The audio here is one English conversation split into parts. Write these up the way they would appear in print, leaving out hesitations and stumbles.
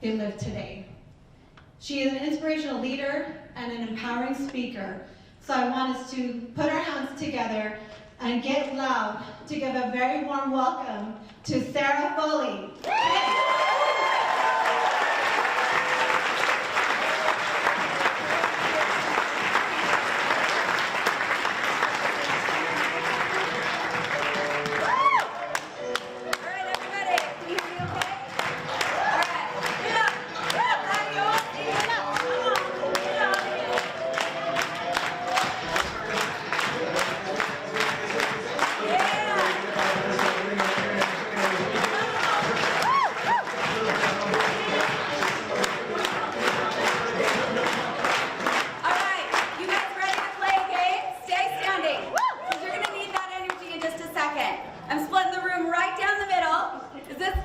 they live today. She is an inspirational leader and an empowering speaker. So I want us to put our hands together and get loud to give a very warm welcome to Sarah Foley.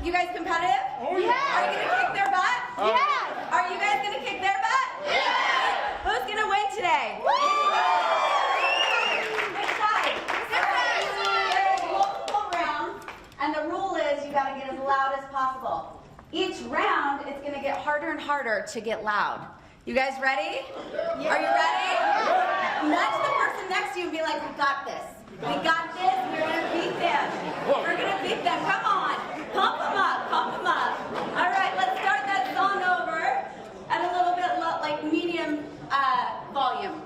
You guys competitive? Oh, yeah. Are you going to kick their butt? Yeah. Are you guys going to kick their butt? Yeah. Who's going to win today? Which side? There's multiple rounds, and the rule is you got to get as loud as possible. Each round, it's going to get harder and harder to get loud. You guys ready? Yeah. Are you ready? Yeah. Nudge the person next to you and be like, we got this. We got this. We're going to beat them. We're going to beat them. Come on. Pump them up. Pump them up. All right, let's start that song over at a little bit like medium volume.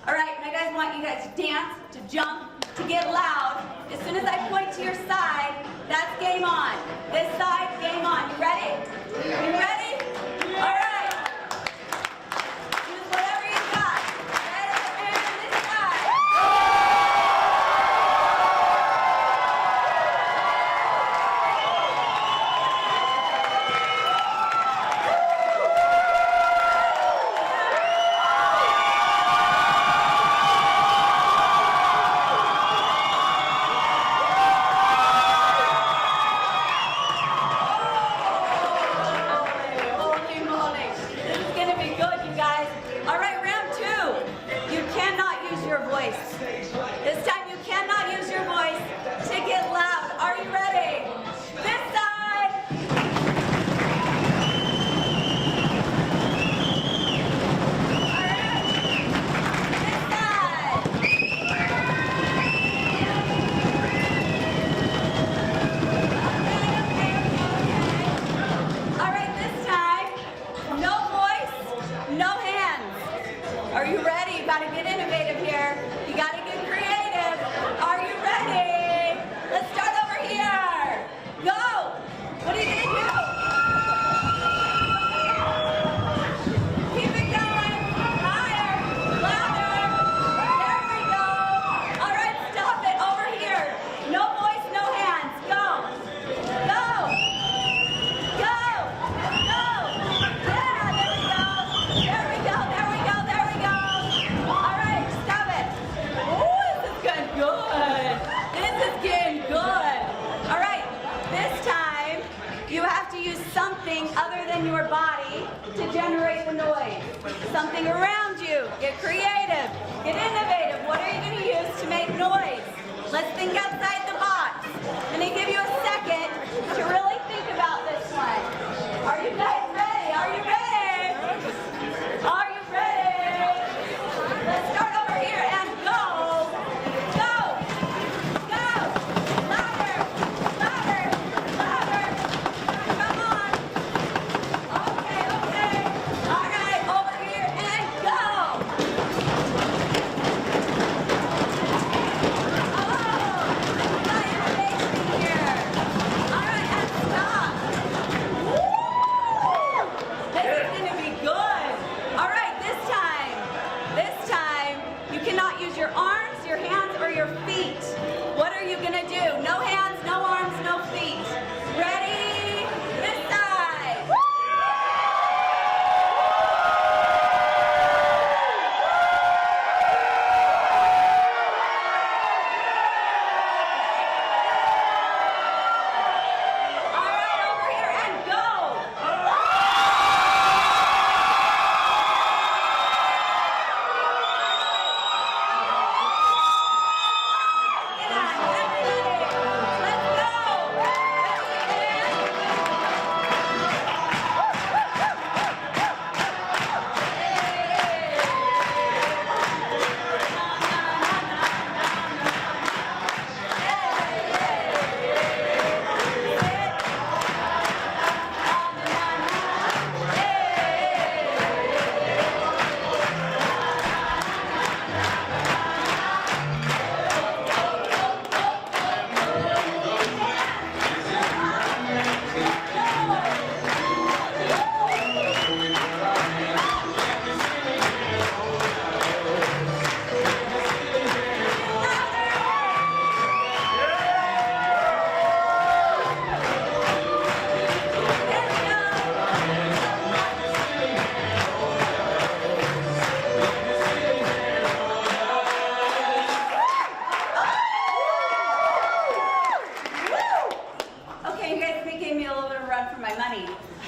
All right, and I want you guys to dance, to jump, to get loud. As soon as I point to your side, that's game on. This side, game on. You ready? You ready? All right. Use whatever you got. And this side. This time you cannot use your voice to get loud. Are you ready? This side. All right. This side. Okay. All right, this time, no voice, no hands. Are you ready? You gotta get innovative here. You gotta get creative. Are you ready? Let's start over here. Go. What are you gonna do? Keep it going. Higher. Louder. There we go. All right, stop it. Over here. No voice, no hands. Go. Go. Go. Go. Yeah, there we go. There we go. There we go. There we go. All right, stop it. Ooh, this is getting good. This is getting good. All right, this time you have to use something other than your body to generate the noise. Something around you. Get creative. Get innovative. What are you going to use to make noise? Let's think outside the box. I'm going to give you a second to really think about this one. Are you guys ready? Are you ready? Are you ready? Let's start over here and go. Go. Go. Louder. Louder. Louder. Come on. Okay, okay. All right, over here and go. Oh.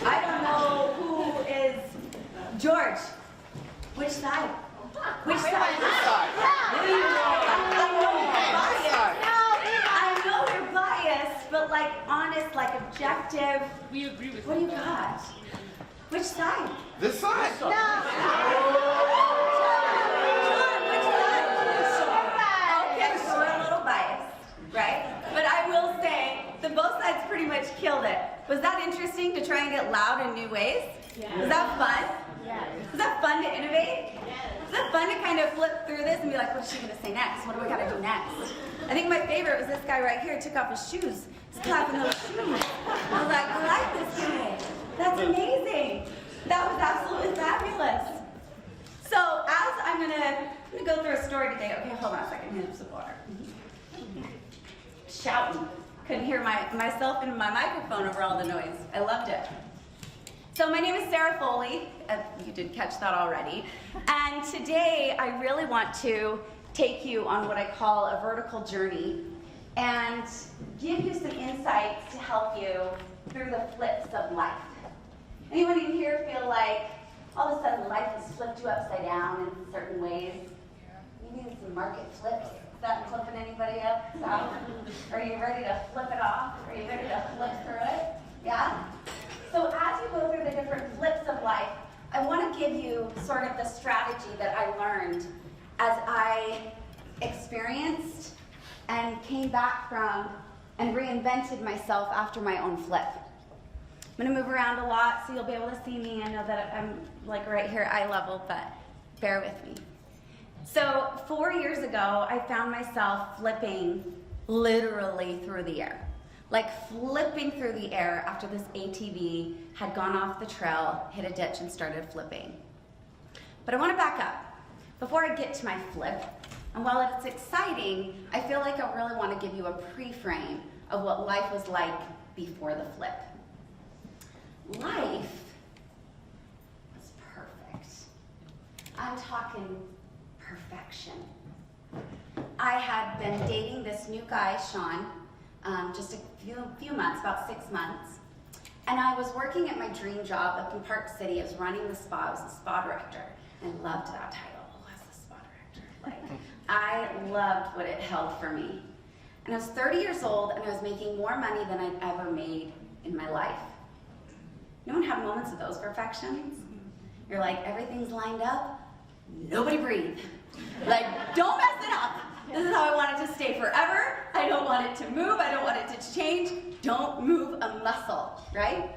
I don't know who is George. Which side? Which side? I know you're biased, but like honest, like objective. We agree with What do you got? Which side? This side. John, which side? Okay, so we're a little biased, right? But I will say that both sides pretty much killed it. Was that interesting to try and get loud in new ways? Yes. Was that fun? Yes. Was that fun to innovate? Yes. Was that fun to kind of flip through this and be like, what's she gonna say next? What do we gotta do next? I think my favorite was this guy right here. He took off his shoes. He's clapping those shoes. I was like, I like this guy. That's amazing. That was absolutely fabulous. So as I'm gonna go through a story today. Okay, hold on a second. Here's some water. Shouting. Couldn't hear myself and my microphone over all the noise. I loved it. So my name is Sarah Foley. You did catch that already. And today I really want to take you on what I call a vertical journey and give you some insights to help you through the flips of life. Anyone in here feel like all of a sudden life has flipped you upside down in certain ways? You need some market flips. Is that flipping anybody up? South? Are you ready to flip it off? Are you ready to flip through it? Yeah? So as you go through the different flips of life, I want to give you sort of the strategy that I learned as I experienced and came back from and reinvented myself after my own flip. I'm going to move around a lot so you'll be able to see me. I know that I'm like right here eye level, but bear with me. So 4 years ago, I found myself flipping literally through the air. Like flipping through the air after this ATV had gone off the trail, hit a ditch, and started flipping. But I want to back up. Before I get to my flip, and while it's exciting, I feel like I really want to give you a pre-frame of what life was like before the flip. Life was perfect. I'm talking perfection. I had been dating this new guy, Sean, just a few months, about 6 months. And I was working at my dream job up in Park City. I was running the spa. I was the spa director. And I loved that title. Oh, I was the spa director. Like, I loved what it held for me. And I was 30 years old, and I was making more money than I'd ever made in my life. No one have moments of those perfections? You're like, everything's lined up. Nobody breathe. Like, don't mess it up. This is how I want it to stay forever. I don't want it to move. I don't want it to change. Don't move a muscle, right?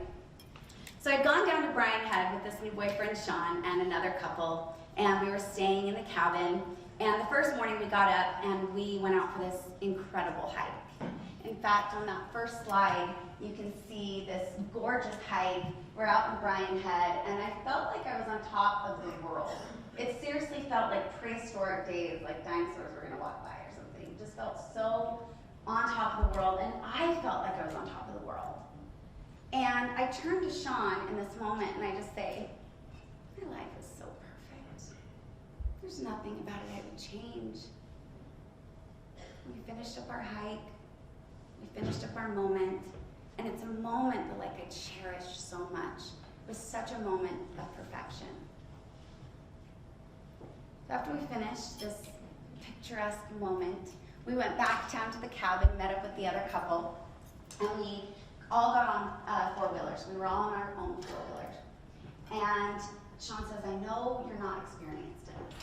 So I'd gone down to Bryan Head with this new boyfriend, Sean, and another couple, and we were staying in the cabin. And the first morning we got up and we went out for this incredible hike. In fact, on that first slide, you can see this gorgeous hike. We're out in Bryan Head, and I felt like I was on top of the world. It seriously felt like prehistoric days, like dinosaurs were gonna walk by or something. It just felt so on top of the world, and I felt like I was on top of the world. And I turned to Sean in this moment, and I just say, my life is so perfect. There's nothing about it I would change. We finished up our hike. We finished up our moment. And it's a moment that like I cherish so much. It was such a moment of perfection. So after we finished this picturesque moment, we went back down to the cabin, met up with the other couple, and we all got on four-wheelers. We were all on our own four-wheelers. And Sean says, I know you're not experienced in it.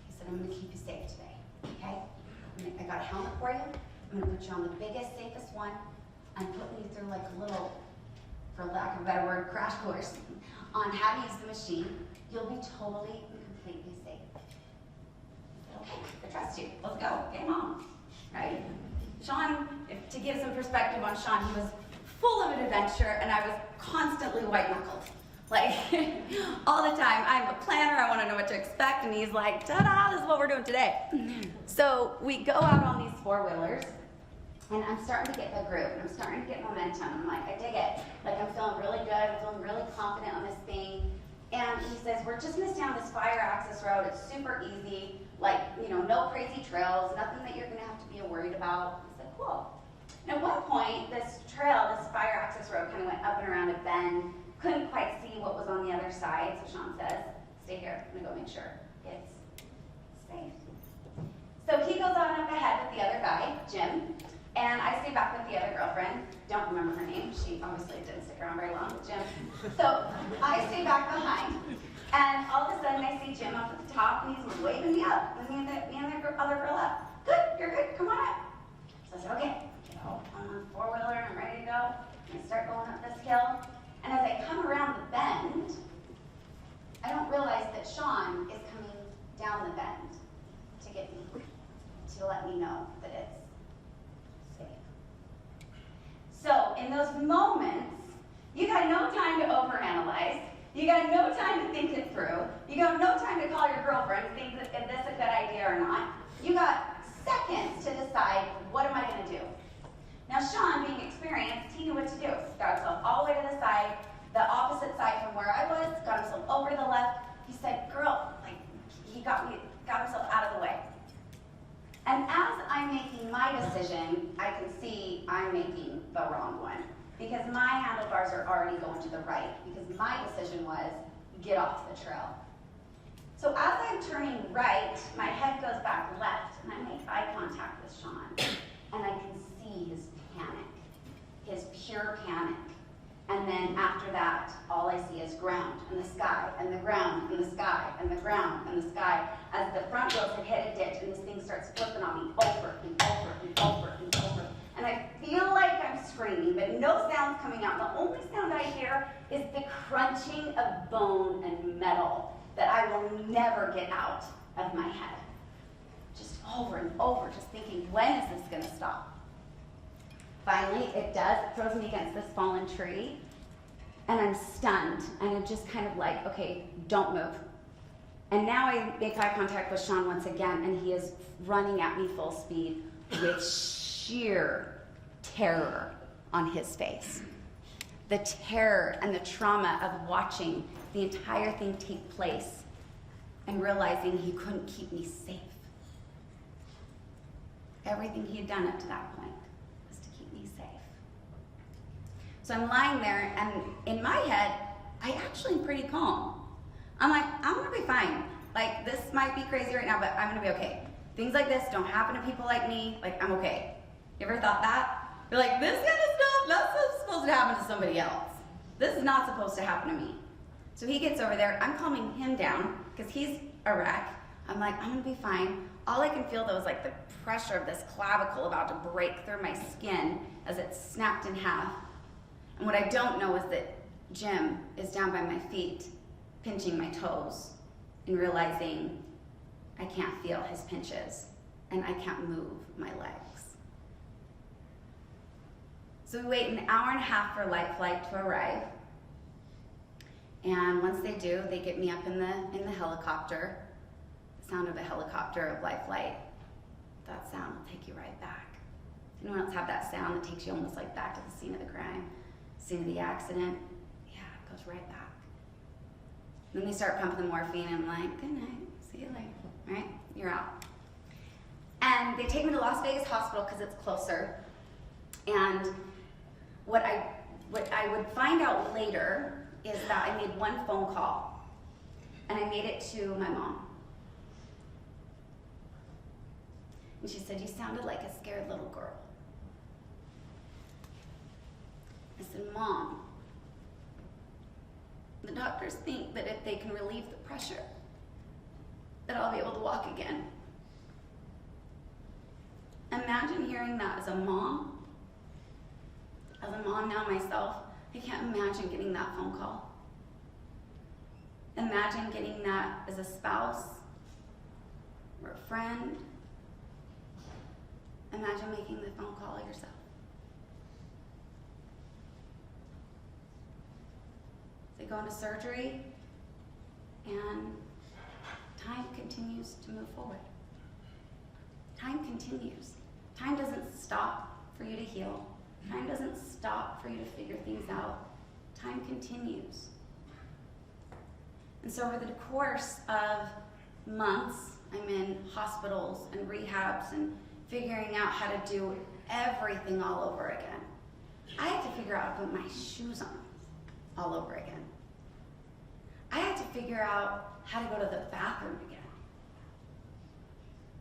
He said, I'm gonna keep you safe today, okay? I got a helmet for you. I'm gonna put you on the biggest, safest one. I'm putting you through like a little, for lack of a better word, crash course on how to use the machine. You'll be totally and completely safe. Okay, I trust you. Let's go. Game on. Right? Sean, to give some perspective on Sean, he was full of an adventure, and I was constantly white-knuckled. Like, all the time. I'm a planner, I want to know what to expect, and he's like, ta-da, this is what we're doing today. So we go out on these four-wheelers, and I'm starting to get the groove, and I'm starting to get momentum. I'm like, I dig it. Like, I'm feeling really good, I'm feeling really confident on this thing. And he says, we're just gonna stay on this fire access road. It's super easy. Like, you know, no crazy trails, nothing that you're gonna have to be worried about. I said, cool. And at one point, this trail, this fire access road kind of went up and around a bend, Couldn't quite see what was on the other side, so Sean says, stay here, I'm gonna go make sure it's safe. So he goes on up ahead with the other guy, Jim, and I stay back with the other girlfriend. Don't remember her name, she obviously didn't stick around very long with Jim. So I stay back behind, and all of a sudden I see Jim up at the top, and he's waving me up, and me and the other girl up. Good, you're good, come on up. So I said, okay, I'm on four-wheeler, I'm ready to go. And I start going up this hill, and as I come around the bend, I don't realize that Sean is coming down the bend to get me, to let me know that it's safe. So in those moments, you got no time to overanalyze. You got no time to think it through. You got no time to call your girlfriend and think that if this is a good idea or not. You got seconds to decide, what am I going to do? Now Sean, being experienced, he knew what to do. He got himself all the way to the side, the opposite side from where I was, got himself over to the left. He said, girl, like, he got himself out of the way. And as I'm making my decision, I can see I'm making the wrong one. Because my handlebars are already going to the right. Because my decision was, get off the trail. So as I'm turning right, my head goes back left, and I make eye contact with Sean. And I can see his panic, his pure panic. And then after that, all I see is ground and the sky and the ground and the sky and the ground and the sky as the front wheels have hit a ditch and this thing starts flipping on me over and over and over and over. And I feel like I'm screaming, but no sound's coming out. The only sound I hear is the crunching of bone and metal that I will never get out of my head. Just over and over, just thinking, when is this going to stop? Finally, it does. It throws me against this fallen tree, and I'm stunned, and I'm just kind of like, okay, don't move. And now I make eye contact with Sean once again, and he is running at me full speed with sheer terror on his face. The terror and the trauma of watching the entire thing take place and realizing he couldn't keep me safe. Everything he had done up to that point was to keep me safe. So I'm lying there, and in my head, I actually am pretty calm. I'm like, I'm gonna be fine. Like, this might be crazy right now, but I'm gonna be okay. Things like this don't happen to people like me. Like, I'm okay. You ever thought that? You're like, this kind of stuff, that's supposed to happen to somebody else. This is not supposed to happen to me. So he gets over there, I'm calming him down, because he's a wreck. I'm like, I'm gonna be fine. All I can feel though is like the pressure of this clavicle about to break through my skin as it snapped in half. And what I don't know is that Jim is down by my feet, pinching my toes, and realizing I can't feel his pinches, and I can't move my legs. So we wait an hour and a half for light flight to arrive. And once they do, they get me up in the helicopter. The sound of a helicopter of life flight, that sound will take you right back. Anyone else have that sound that takes you almost like back to the scene of the crime, scene of the accident? Yeah, it goes right back. Then they start pumping the morphine, and I'm like, good night, see you later, all right? You're out. And they take me to Las Vegas Hospital because it's closer. And what I would find out later is that I made one phone call, and I made it to my mom. And she said, you sounded like a scared little girl. I said, Mom, the doctors think that if they can relieve the pressure, that I'll be able to walk again. Imagine hearing that as a mom. As a mom now myself, I can't imagine getting that phone call. Imagine getting that as a spouse or a friend. Imagine making the phone call yourself. They go into surgery, and time continues to move forward. Time continues. Time doesn't stop for you to heal. Time doesn't stop for you to figure things out. Time continues. And so over the course of months, I'm in hospitals and rehabs and figuring out how to do everything all over again. I had to figure out how to put my shoes on all over again. I had to figure out how to go to the bathroom again.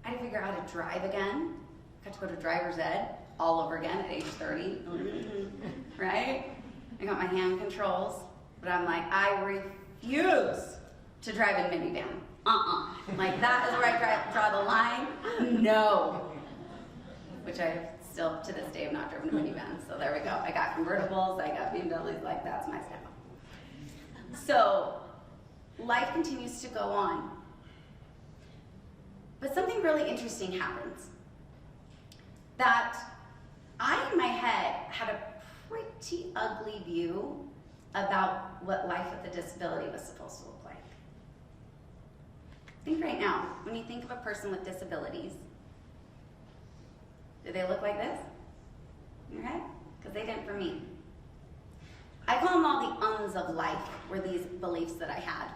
I had to figure out how to drive again. Got to go to driver's ed all over again at age 30, right? I got my hand controls, but I'm like, I refuse to drive in minivan. Like, that is where I draw the line. No. Which I still, to this day, have not driven a minivan. So there we go. I got convertibles, I got BMWs, like, that's my style. So, life continues to go on. But something really interesting happens. That I, in my head, had a pretty ugly view about what life with a disability was supposed to look like. Think right now, when you think of a person with disabilities, do they look like this? Okay? Because they didn't for me. I call them all the uns of life, were these beliefs that I had.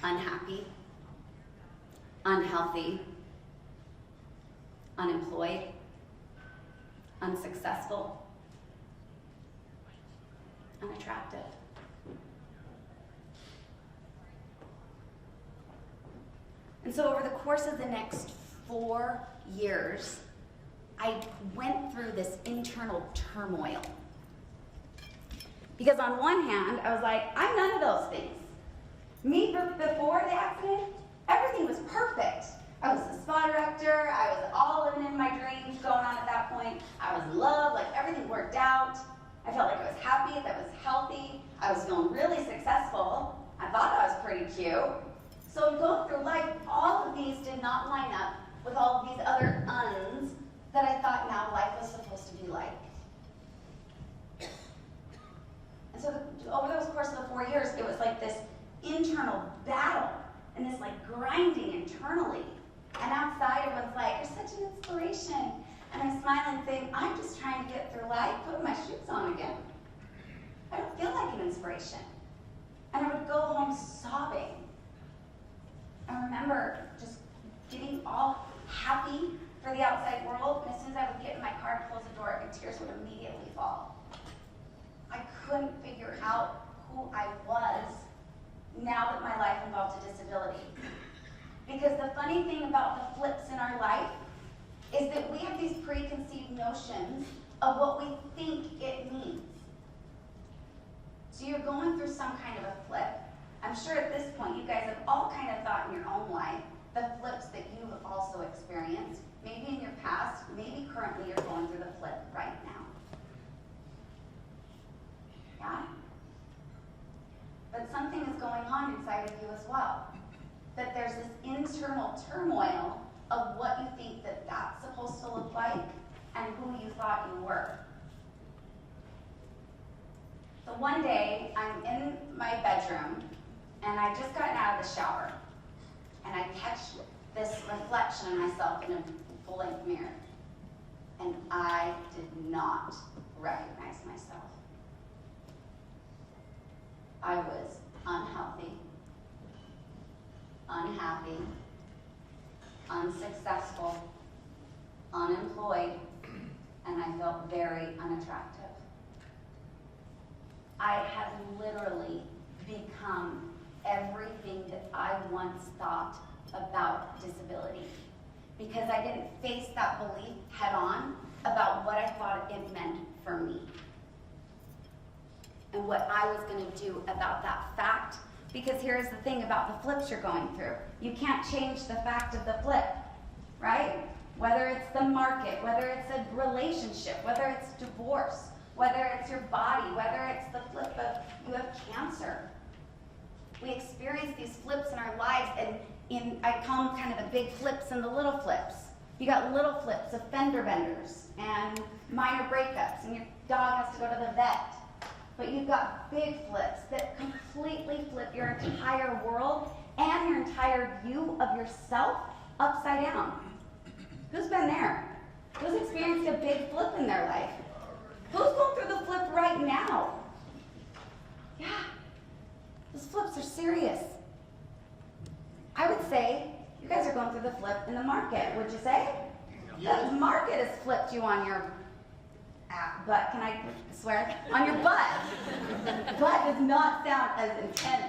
Unhappy, unhealthy, unemployed, unsuccessful, unattractive. And so over the course of the next 4 years, I went through this internal turmoil. Because on one hand, I was like, I'm none of those things. Me, before the accident, everything was perfect. I was the spa director, I was all living in my dreams going on at that point. I was loved, like everything worked out. I felt like I was happy, that I was healthy. I was feeling really successful. I thought I was pretty cute. So going through life, all of these did not line up with all of these other uns that I thought now life was supposed to be like. And so over the course of the 4 years, it was like this internal battle and this like grinding internally. And outside everyone's like, you're such an inspiration. And I'm smiling saying, I'm just trying to get through life, putting my shoes on again. I don't feel like an inspiration. And I would go home sobbing. I remember just getting all happy for the outside world, and as soon as I would get in my car and close the door, the tears would immediately fall. I couldn't figure out who I was now that my life involved a disability. Because the funny thing about the flips in our life is that we have these preconceived notions of what we think it means. So you're going through some kind of a flip. I'm sure at this point you guys have all kind of thought in your own life the flips that you've also experienced. Maybe in your past, maybe currently you're going through the flip right now. Yeah? But something is going on inside of you as well. That there's this internal turmoil of what you think that that's supposed to look like and who you thought you were. So one day, I'm in my bedroom, and I just gotten out of the shower, and I catch this reflection of myself in a full-length mirror, and I did not recognize myself. I was unhealthy, unhappy, unsuccessful, unemployed, and I felt very unattractive. I had literally become everything that I once thought about disability, because I didn't face that belief head on about what I thought it meant for me and what I was going to do about that fact. Because here's the thing about the flips you're going through. You can't change the fact of the flip, right? Whether it's the market, whether it's a relationship, whether it's divorce, whether it's your body, whether it's the flip of you have cancer. We experience these flips in our lives, and I call them kind of the big flips and the little flips. You got little flips of fender benders and minor breakups, and your dog has to go to the vet. But you've got big flips that completely flip your entire world and your entire view of yourself upside down. Who's been there? Who's experienced a big flip in their life? Who's going through the flip right now? Yeah, those flips are serious. I would say you guys are going through the flip in the market, would you say? Yes. The market has flipped you on your butt, can I swear? On your butt. Butt does not sound as intense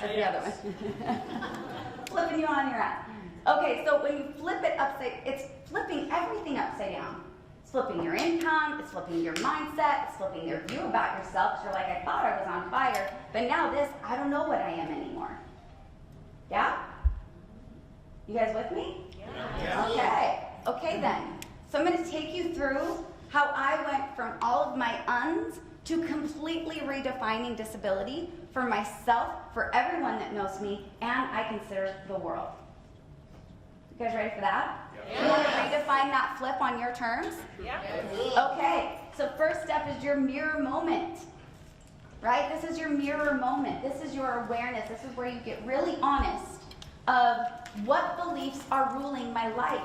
as the other one. Flipping you on your ass. Okay, so when you flip it upside, it's flipping everything upside down. It's flipping your income, it's flipping your mindset, it's flipping your view about yourself. 'Cause you're like, I thought I was on fire, but now this, I don't know what I am anymore. Yeah? You guys with me? Yeah. Okay. Okay then. So I'm going to take you through how I went from all of my uns to completely redefining disability for myself, for everyone that knows me, and I consider the world. You guys ready for that? Yeah. You want to redefine that flip on your terms? Yeah. Okay. So first step is your mirror moment. Right? This is your mirror moment. This is your awareness. This is where you get really honest of what beliefs are ruling my life.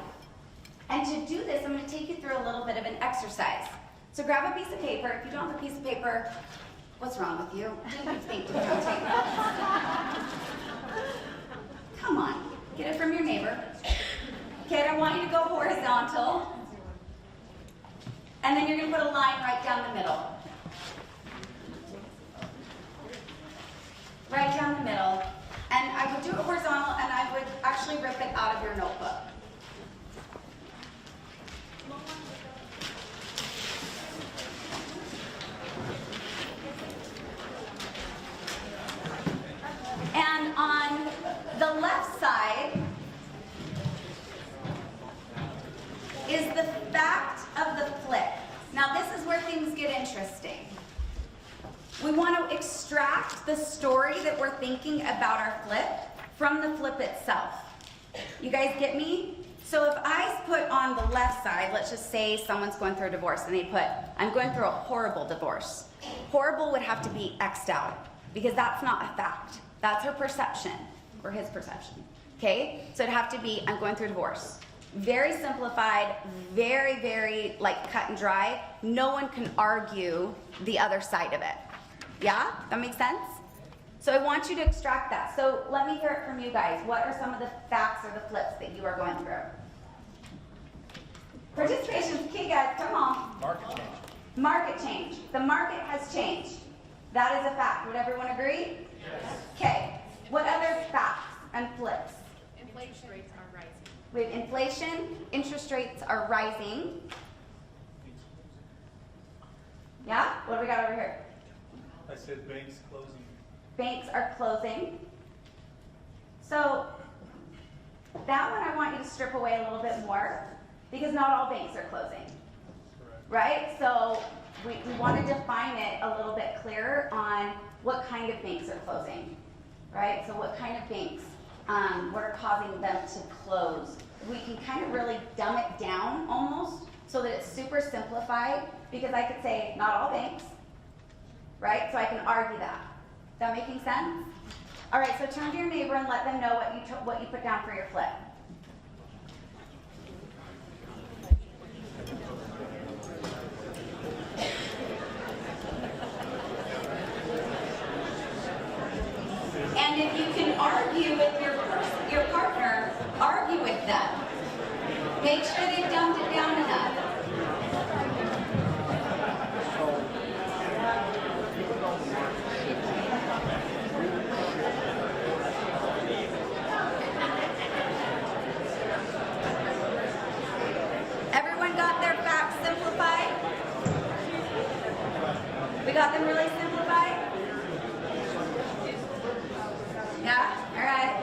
And to do this, I'm going to take you through a little bit of an exercise. So grab a piece of paper. If you don't have a piece of paper, what's wrong with you? What do you think you don't take that? Come on. Get it from your neighbor. Okay, and I want you to go horizontal. And then you're going to put a line right down the middle. Right down the middle. And I would do it horizontal, and I would actually rip it out of your notebook. And on the left side is the fact of the flip. Now this is where things get interesting. We want to extract the story that we're thinking about our flip from the flip itself. You guys get me? So if I put on the left side, let's just say someone's going through a divorce and they put, I'm going through a horrible divorce. Horrible would have to be X'd out because that's not a fact. That's her perception or his perception. Okay? So it'd have to be, I'm going through a divorce. Very simplified, very, very like cut and dry. No one can argue the other side of it. Yeah? That makes sense? So I want you to extract that. So let me hear it from you guys. What are some of the facts or the flips that you are going through? Participation's key, guys. Come on. Market change. Market change. The market has changed. That is a fact. Would everyone agree? Yes. Okay. What other facts and flips? Inflation rates are rising. We have inflation. Interest rates are rising. Yeah? What do we got over here? I said banks closing. Banks are closing. So that one I want you to strip away a little bit more because not all banks are closing. Correct. Right? So we want to define it a little bit clearer on what kind of banks are closing. Right? So what kind of banks, what are causing them to close? We can kind of really dumb it down almost so that it's super simplified because I could say not all banks. Right? So I can argue that. Is that making sense? All right, so turn to your neighbor and let them know what you put down for your flip. And if you can argue with your partner, argue with them. Make sure they've dumbed it down enough. Got them really simplified? Yeah? All right.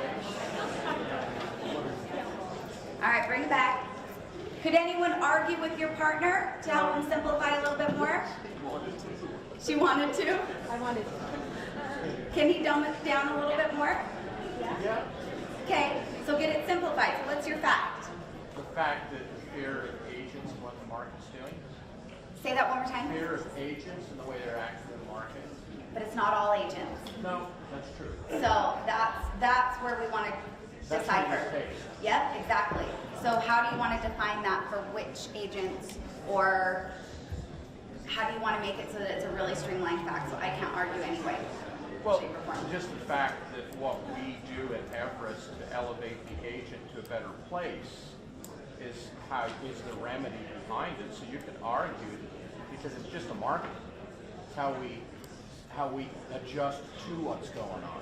All right, bring it back. Could anyone argue with your partner to help them simplify a little bit more? She wanted to? I wanted to. Can he dumb it down a little bit more? Yeah. Okay, so get it simplified. So what's your fact? The fact that fear of agents and what the market's doing. Say that one more time. Fear of agents and the way they're acting in the market. But it's not all agents. No, that's true. So that's where we want to That's decipher. what it takes. Yep, exactly. So how do you want to define that for which agents, or how do you want to make it so that it's a really streamlined fact so I can't argue anyway? Well, shape, or form? just the fact that what we do at Everest to elevate the agent to a better place is the remedy behind it. So you can argue because it's just a market. It's how we adjust to what's going on.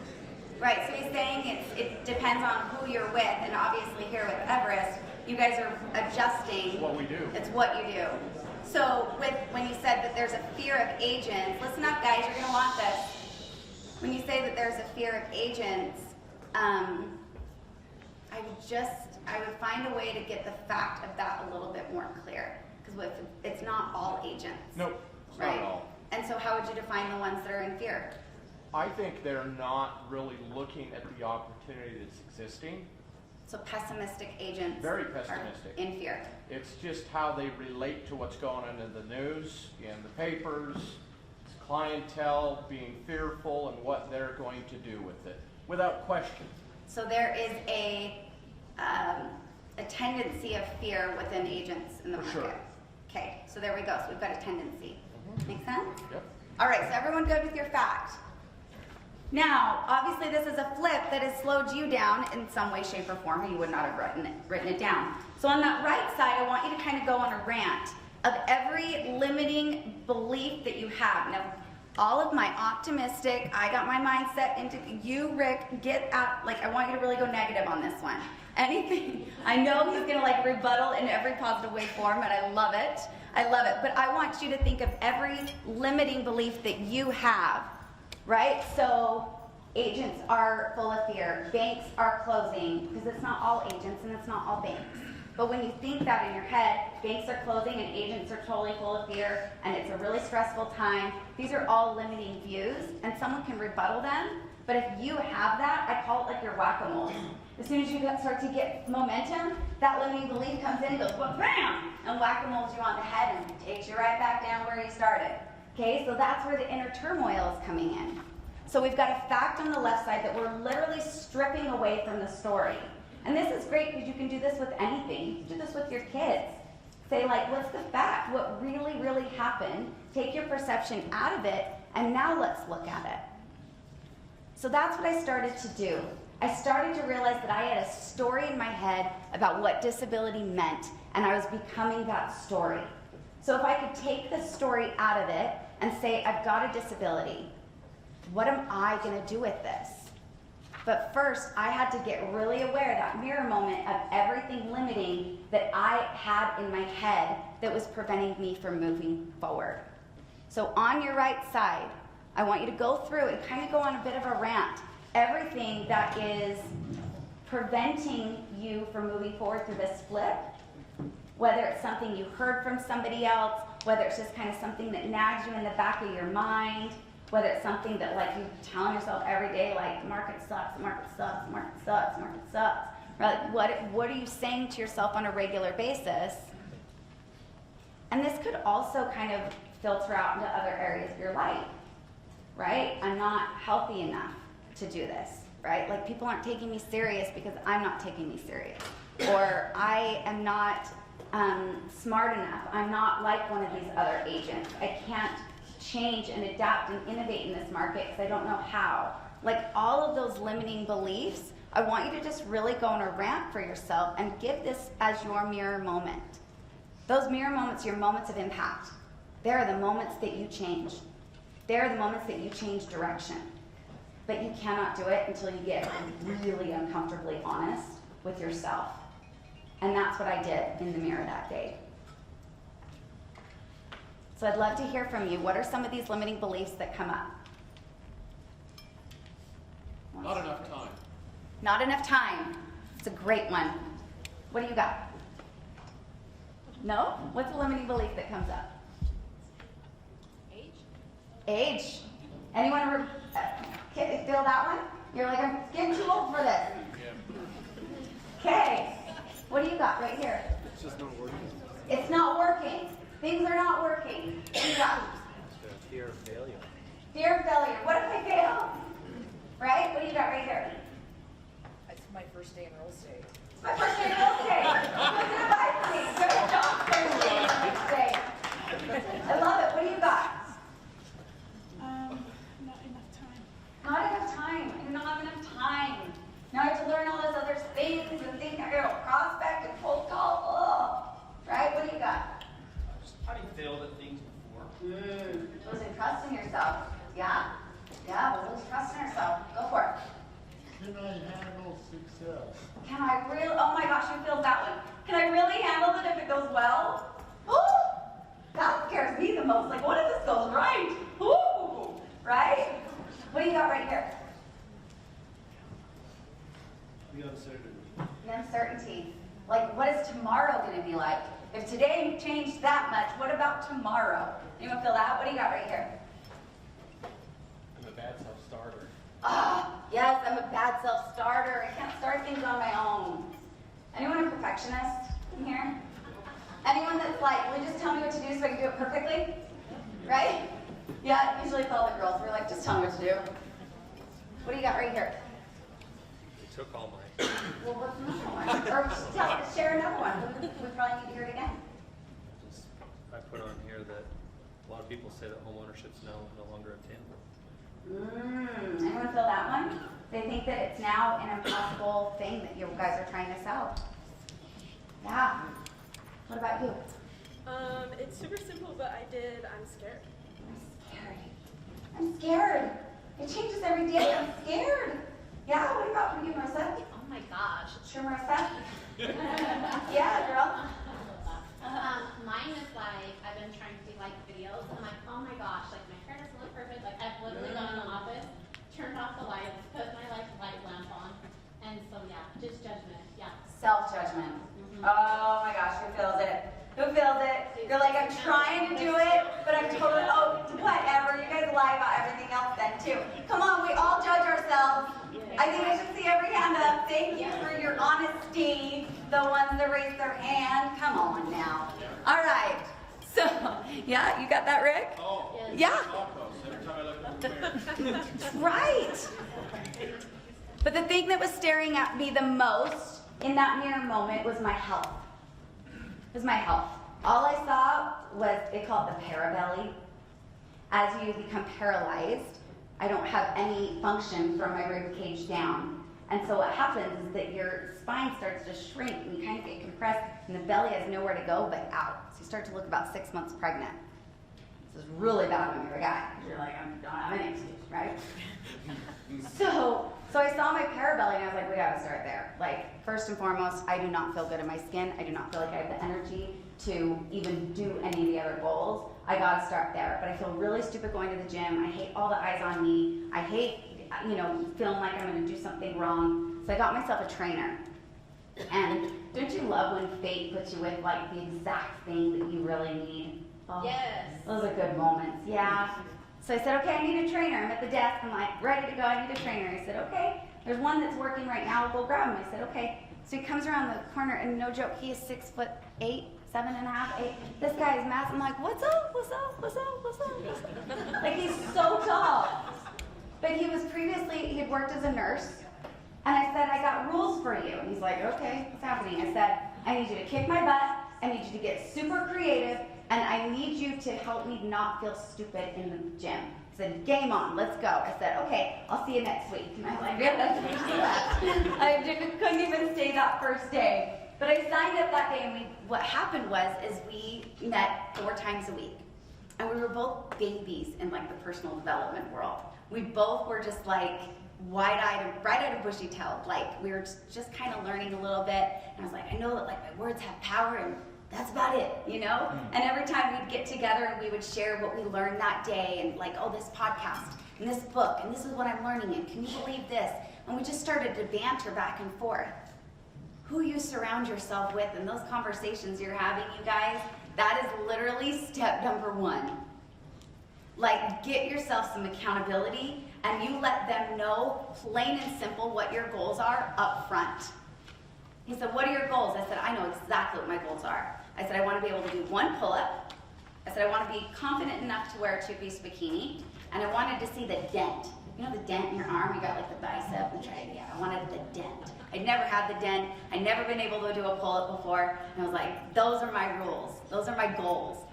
Right, so he's saying it depends on who you're with, and obviously here with Everest, you guys are adjusting. It's what we do. It's what you do. So when you said that there's a fear of agents, listen up guys, you're gonna want this. When you say that there's a fear of agents, I would find a way to get the fact of that a little bit more clear. Because it's not all agents. Nope, it's right? not at all. And so how would you define the ones that are in fear? I think they're not really looking at the opportunity that's existing. So pessimistic agents Very pessimistic. are in fear. It's just how they relate to what's going on in the news, in the papers, clientele being fearful and what they're going to do with it, without question. So there is a tendency of fear within agents in the For market. sure. Okay, so there we go. So we've got a tendency. Make sense? Yep. All right, so everyone good with your fact? Now, obviously this is a flip that has slowed you down in some way, shape, or form, or you would not have written it down. So on that right side, I want you to kind of go on a rant of every limiting belief that you have. Now, all of my optimistic, I got my mindset into you, Rick, get out, like I want you to really go negative on this one. Anything, I know he's gonna like rebuttal in every positive way form, and I love it. I love it, but I want you to think of every limiting belief that you have, right? So agents are full of fear, banks are closing, because it's not all agents and it's not all banks. But when you think that in your head, banks are closing and agents are totally full of fear and it's a really stressful time, these are all limiting views and someone can rebuttal them. But if you have that, I call it like your whack-a-mole. As soon as you start to get momentum, that limiting belief comes in and goes, well, bam, and whack-a-moles you on the head and takes you right back down where you started. Okay, so that's where the inner turmoil is coming in. So we've got a fact on the left side that we're literally stripping away from the story. And this is great because you can do this with anything. You can do this with your kids. Say like, what's the fact? What really, really happened? Take your perception out of it, and now let's look at it. So that's what I started to do. I started to realize that I had a story in my head about what disability meant, and I was becoming that story. So if I could take the story out of it and say, I've got a disability, what am I going to do with this? But first, I had to get really aware, that mirror moment, of everything limiting that I had in my head that was preventing me from moving forward. So on your right side, I want you to go through and kind of go on a bit of a rant. Everything that is preventing you from moving forward through this flip, whether it's something you heard from somebody else, whether it's just kind of something that nags you in the back of your mind, whether it's something that like you're telling yourself every day, like the market sucks, the market sucks, the market sucks, the market sucks. Right? Like, what are you saying to yourself on a regular basis? And this could also kind of filter out into other areas of your life, right? I'm not healthy enough to do this, right? Like people aren't taking me serious because I'm not taking me serious. Or I am not smart enough. I'm not like one of these other agents. I can't change and adapt and innovate in this market because I don't know how. Like all of those limiting beliefs, I want you to just really go on a rant for yourself and give this as your mirror moment. Those mirror moments are your moments of impact. They're the moments that you change. They're the moments that you change direction. But you cannot do it until you get really uncomfortably honest with yourself. And that's what I did in the mirror that day. So I'd love to hear from you. What are some of these limiting beliefs that come up? Not enough time. Not enough time. It's a great one. What do you got? No? What's the limiting belief that comes up? Age? Age. Anyone feel that one? You're like, I'm getting too old for this. Okay. What do you got right here? It's just not working. It's not working. Things are not working. What do you got? Fear of failure. Fear of failure. What if I fail? Right? What do you got right here? It's my first day in real estate. It's my first day in real estate. Who's gonna buy from me? Good job, Thursday, next day. I love it. What do you got? Not enough time. Not enough time. I do not have enough time. Now I have to learn all those other things and think I gotta prospect and cold call. Oh, right? What do you got? Just having failed at things before. Can I really, oh my gosh, who feels that one? Can I really handle it if it goes well? Oh, that scares me the most. Like, what if this goes right? Ooh, right? What do you got right here? The uncertainty. The uncertainty. Like, what is tomorrow going to be like? If today changed that much, what about tomorrow? Anyone feel that? What do you got right here? I'm a bad self-starter. Ah, yes, I'm a bad self-starter. I can't start things on my own. Anyone a perfectionist in here? Anyone that's like, will you just tell me what to do so I can do it perfectly? Right? Yeah, usually it's all the girls. We're like, just tell me what to do. What do you got right here? They took all mine. Well, what's another one? Or just share another one. We probably need to hear it again. I put on here that a lot of people say that homeownership's now no longer obtainable. Anyone feel that one? They think that it's now an impossible thing that you guys are trying to sell. Yeah. What about you? It's super simple, but I'm scared. I'm scared. It changes every day. I'm scared. Yeah, what do you got for you, Marissa? Oh my gosh. Sure, Marissa? Yeah, girl. Mine is like, I've been trying to do like videos, and I'm like, oh my gosh, like my hair doesn't look perfect. Like I've literally gone in the office, turned off the lights, put my like light lamp on, and so yeah, just judgment, yeah. Self-judgment. Oh my gosh, who feels it? Who feels it? You're like, I'm trying to do it, but I'm totally, oh, whatever. You guys lie about everything else then too. Come on, we all judge ourselves. I think I should see every hand up. Thank you for your honesty. The ones that raise their hand. Come on now. All right. So, yeah, you got that, Rick? Oh, Yeah. every time I look at the mirror. Right. But the thing that was staring at me the most in that mirror moment was my health. It was my health. All I saw was, they call it the parabelly. As you become paralyzed, I don't have any function from my rib cage down. And so what happens is that your spine starts to shrink and you kind of get compressed and the belly has nowhere to go but out. So you start to look about 6 months pregnant. This is really bad when you're a guy. You're like, I don't have any excuse, right? So I saw my parabelly and I was like, we gotta start there. Like, first and foremost, I do not feel good in my skin. I do not feel like I have the energy to even do any of the other goals. I gotta start there. But I feel really stupid going to the gym. I hate all the eyes on me. I hate, feeling like I'm gonna do something wrong. So I got myself a trainer. And don't you love when fate puts you with like the exact thing that you really need? Oh, Yes. those are good moments, yeah. So I said, okay, I need a trainer. I'm at the desk, I'm like, ready to go, I need a trainer. He said, okay, there's one that's working right now, we'll go grab him. I said, okay. So he comes around the corner, and no joke, he is 6'8", 7.5, 8. This guy is massive. I'm like, what's up, what's up, what's up, what's up, what's up? Like, he's so tall. But he was previously, he had worked as a nurse. And I said, I got rules for you. And he's like, okay, what's happening? I said, I need you to kick my butt. I need you to get super creative. And I need you to help me not feel stupid in the gym. He said, game on, let's go. I said, okay, I'll see you next week. And I was like, yeah, that's what she left. I couldn't even stay that first day. But I signed up that day, and what happened was we met 4 times a week. And we were both babies in like the personal development world. We both were just like wide-eyed, bright-eyed, bushy-tailed. Like we were just kind of learning a little bit. And I was like, I know that like my words have power, and that's about it, And every time we'd get together and we would share what we learned that day, and like, oh, this podcast and this book, and this is what I'm learning, and can you believe this? And we just started to banter back and forth. Who you surround yourself with and those conversations you're having, you guys, that is literally step number 1. Like, get yourself some accountability, and you let them know, plain and simple, what your goals are up front. He said, what are your goals? I said, I know exactly what my goals are. I said, I want to be able to do 1 pull-up. I said, I want to be confident enough to wear a 2-piece bikini. And I wanted to see the dent. You know the dent in your arm? You got like the bicep and triangle. Yeah, I wanted the dent. I'd never had the dent. I'd never been able to do a pull-up before. And I was like, those are my rules. Those are my goals.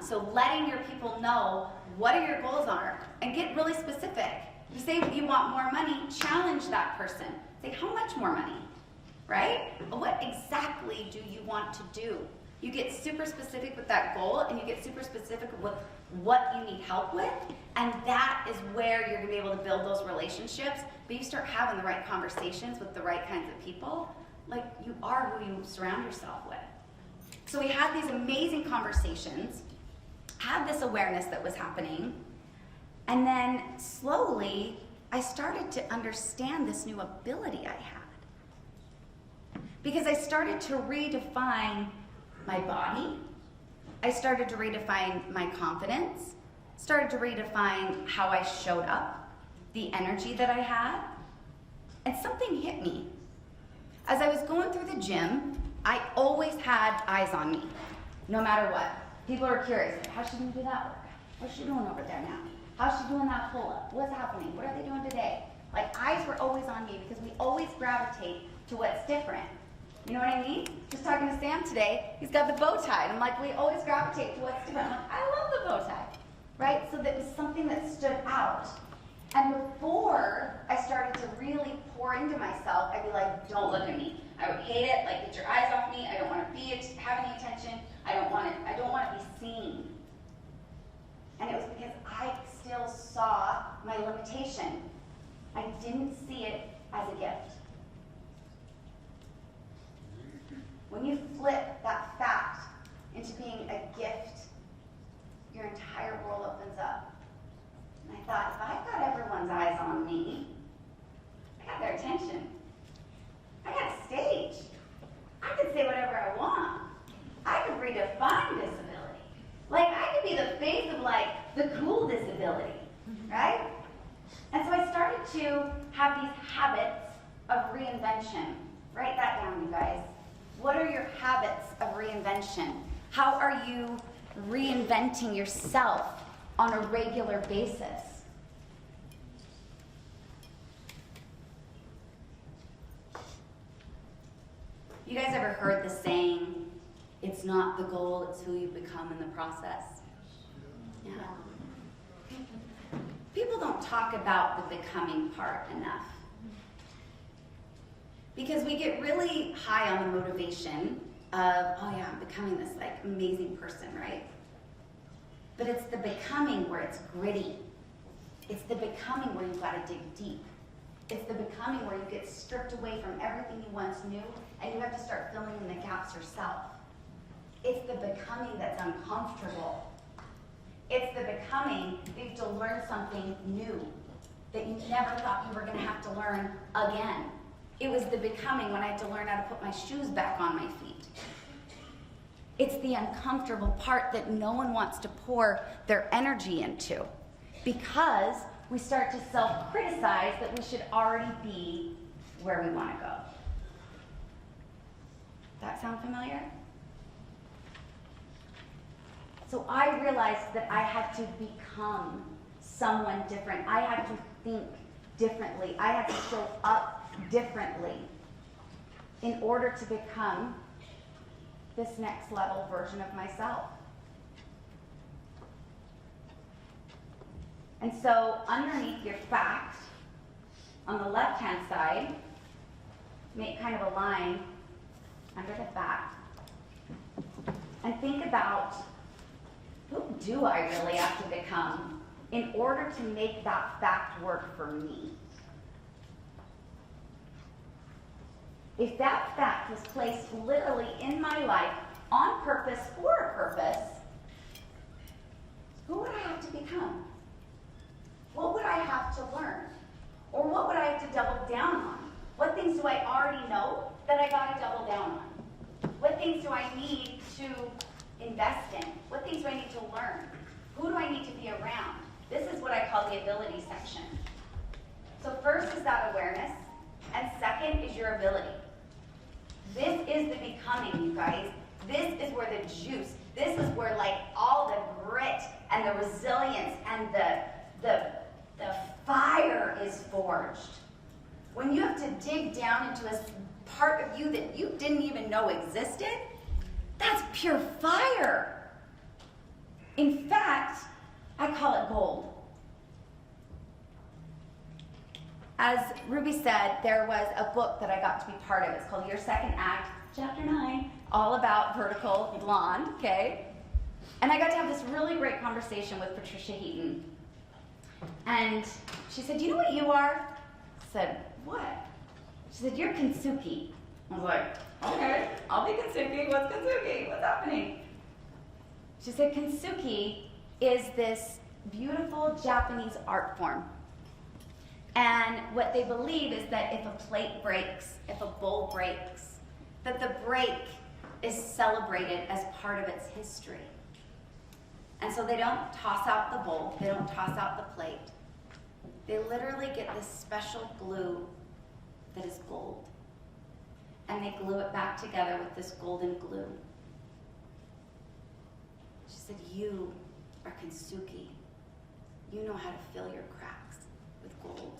So letting your people know what your goals are and get really specific. You say you want more money, challenge that person. Say, how much more money? Right? What exactly do you want to do? You get super specific with that goal, and you get super specific with what you need help with, and that is where you're gonna be able to build those relationships. But you start having the right conversations with the right kinds of people, like you are who you surround yourself with. So we had these amazing conversations, had this awareness that was happening, and then slowly I started to understand this new ability I had. Because I started to redefine my body, I started to redefine my confidence, started to redefine how I showed up, the energy that I had, and something hit me. As I was going through the gym, I always had eyes on me, no matter what. People are curious, how's she gonna do that work? What's she doing over there now? How's she doing that pull-up? What's happening? What are they doing today? Like, eyes were always on me because we always gravitate to what's different. You know what I mean? Just talking to Sam today, he's got the bow tie, and I'm like, we always gravitate to what's different. I'm like, I love the bow tie, right? So that was something that stood out. And before I started to really pour into myself, I'd be like, don't look at me. I would hate it, like, get your eyes off me. I don't want to have any attention. I don't want to be seen. And it was because I still saw my limitation. I didn't see it as a gift. When you flip that fact into being a gift, your entire world opens up. And I thought, if I've got everyone's eyes on me, I got their attention. I got a stage. I could say whatever I want. I could redefine disability. Like, I could be the face of, like, the cool disability, right? And so I started to have these habits of reinvention. Write that down, you guys. What are your habits of reinvention? How are you reinventing yourself on a regular basis? You guys ever heard the saying, it's not the goal, it's who you become in the process? Yeah. People don't talk about the becoming part enough. Because we get really high on the motivation of, oh yeah, I'm becoming this like amazing person, right? But it's the becoming where it's gritty. It's the becoming where you've got to dig deep. It's the becoming where you get stripped away from everything you once knew and you have to start filling in the gaps yourself. It's the becoming that's uncomfortable. It's the becoming that you have to learn something new that you never thought you were going to have to learn again. It was the becoming when I had to learn how to put my shoes back on my feet. It's the uncomfortable part that no one wants to pour their energy into because we start to self-criticize that we should already be where we want to go. That sound familiar? So I realized that I had to become someone different. I had to think differently. I had to show up differently in order to become this next level version of myself. And so underneath your fact, on the left-hand side, make kind of a line under the fact, and think about, who do I really have to become in order to make that fact work for me? If that fact was placed literally in my life on purpose for a purpose, who would I have to become? What would I have to learn? Or what would I have to double down on? What things do I already know that I gotta double down on? What things do I need to invest in? What things do I need to learn? Who do I need to be around? This is what I call the ability section. So first is that awareness, and second is your ability. This is the becoming, you guys. This is where the juice, this is where like all the grit and the resilience and the fire is forged. When you have to dig down into a part of you that you didn't even know existed, that's pure fire. In fact, I call it gold. As Ruby said, there was a book that I got to be part of. It's called Your Second Act, chapter 9, all about vertical blonde, okay? And I got to have this really great conversation with Patricia Heaton. And she said, you know what you are? I said, what? She said, you're Kintsugi. I was like, okay, I'll be Kintsugi. What's Kintsugi? What's happening? She said, Kintsugi is this beautiful Japanese art form. And what they believe is that if a plate breaks, if a bowl breaks, that the break is celebrated as part of its history. And so they don't toss out the bowl, they don't toss out the plate. They literally get this special glue that is gold. And they glue it back together with this golden glue. She said, you are Kintsugi. You know how to fill your cracks with gold.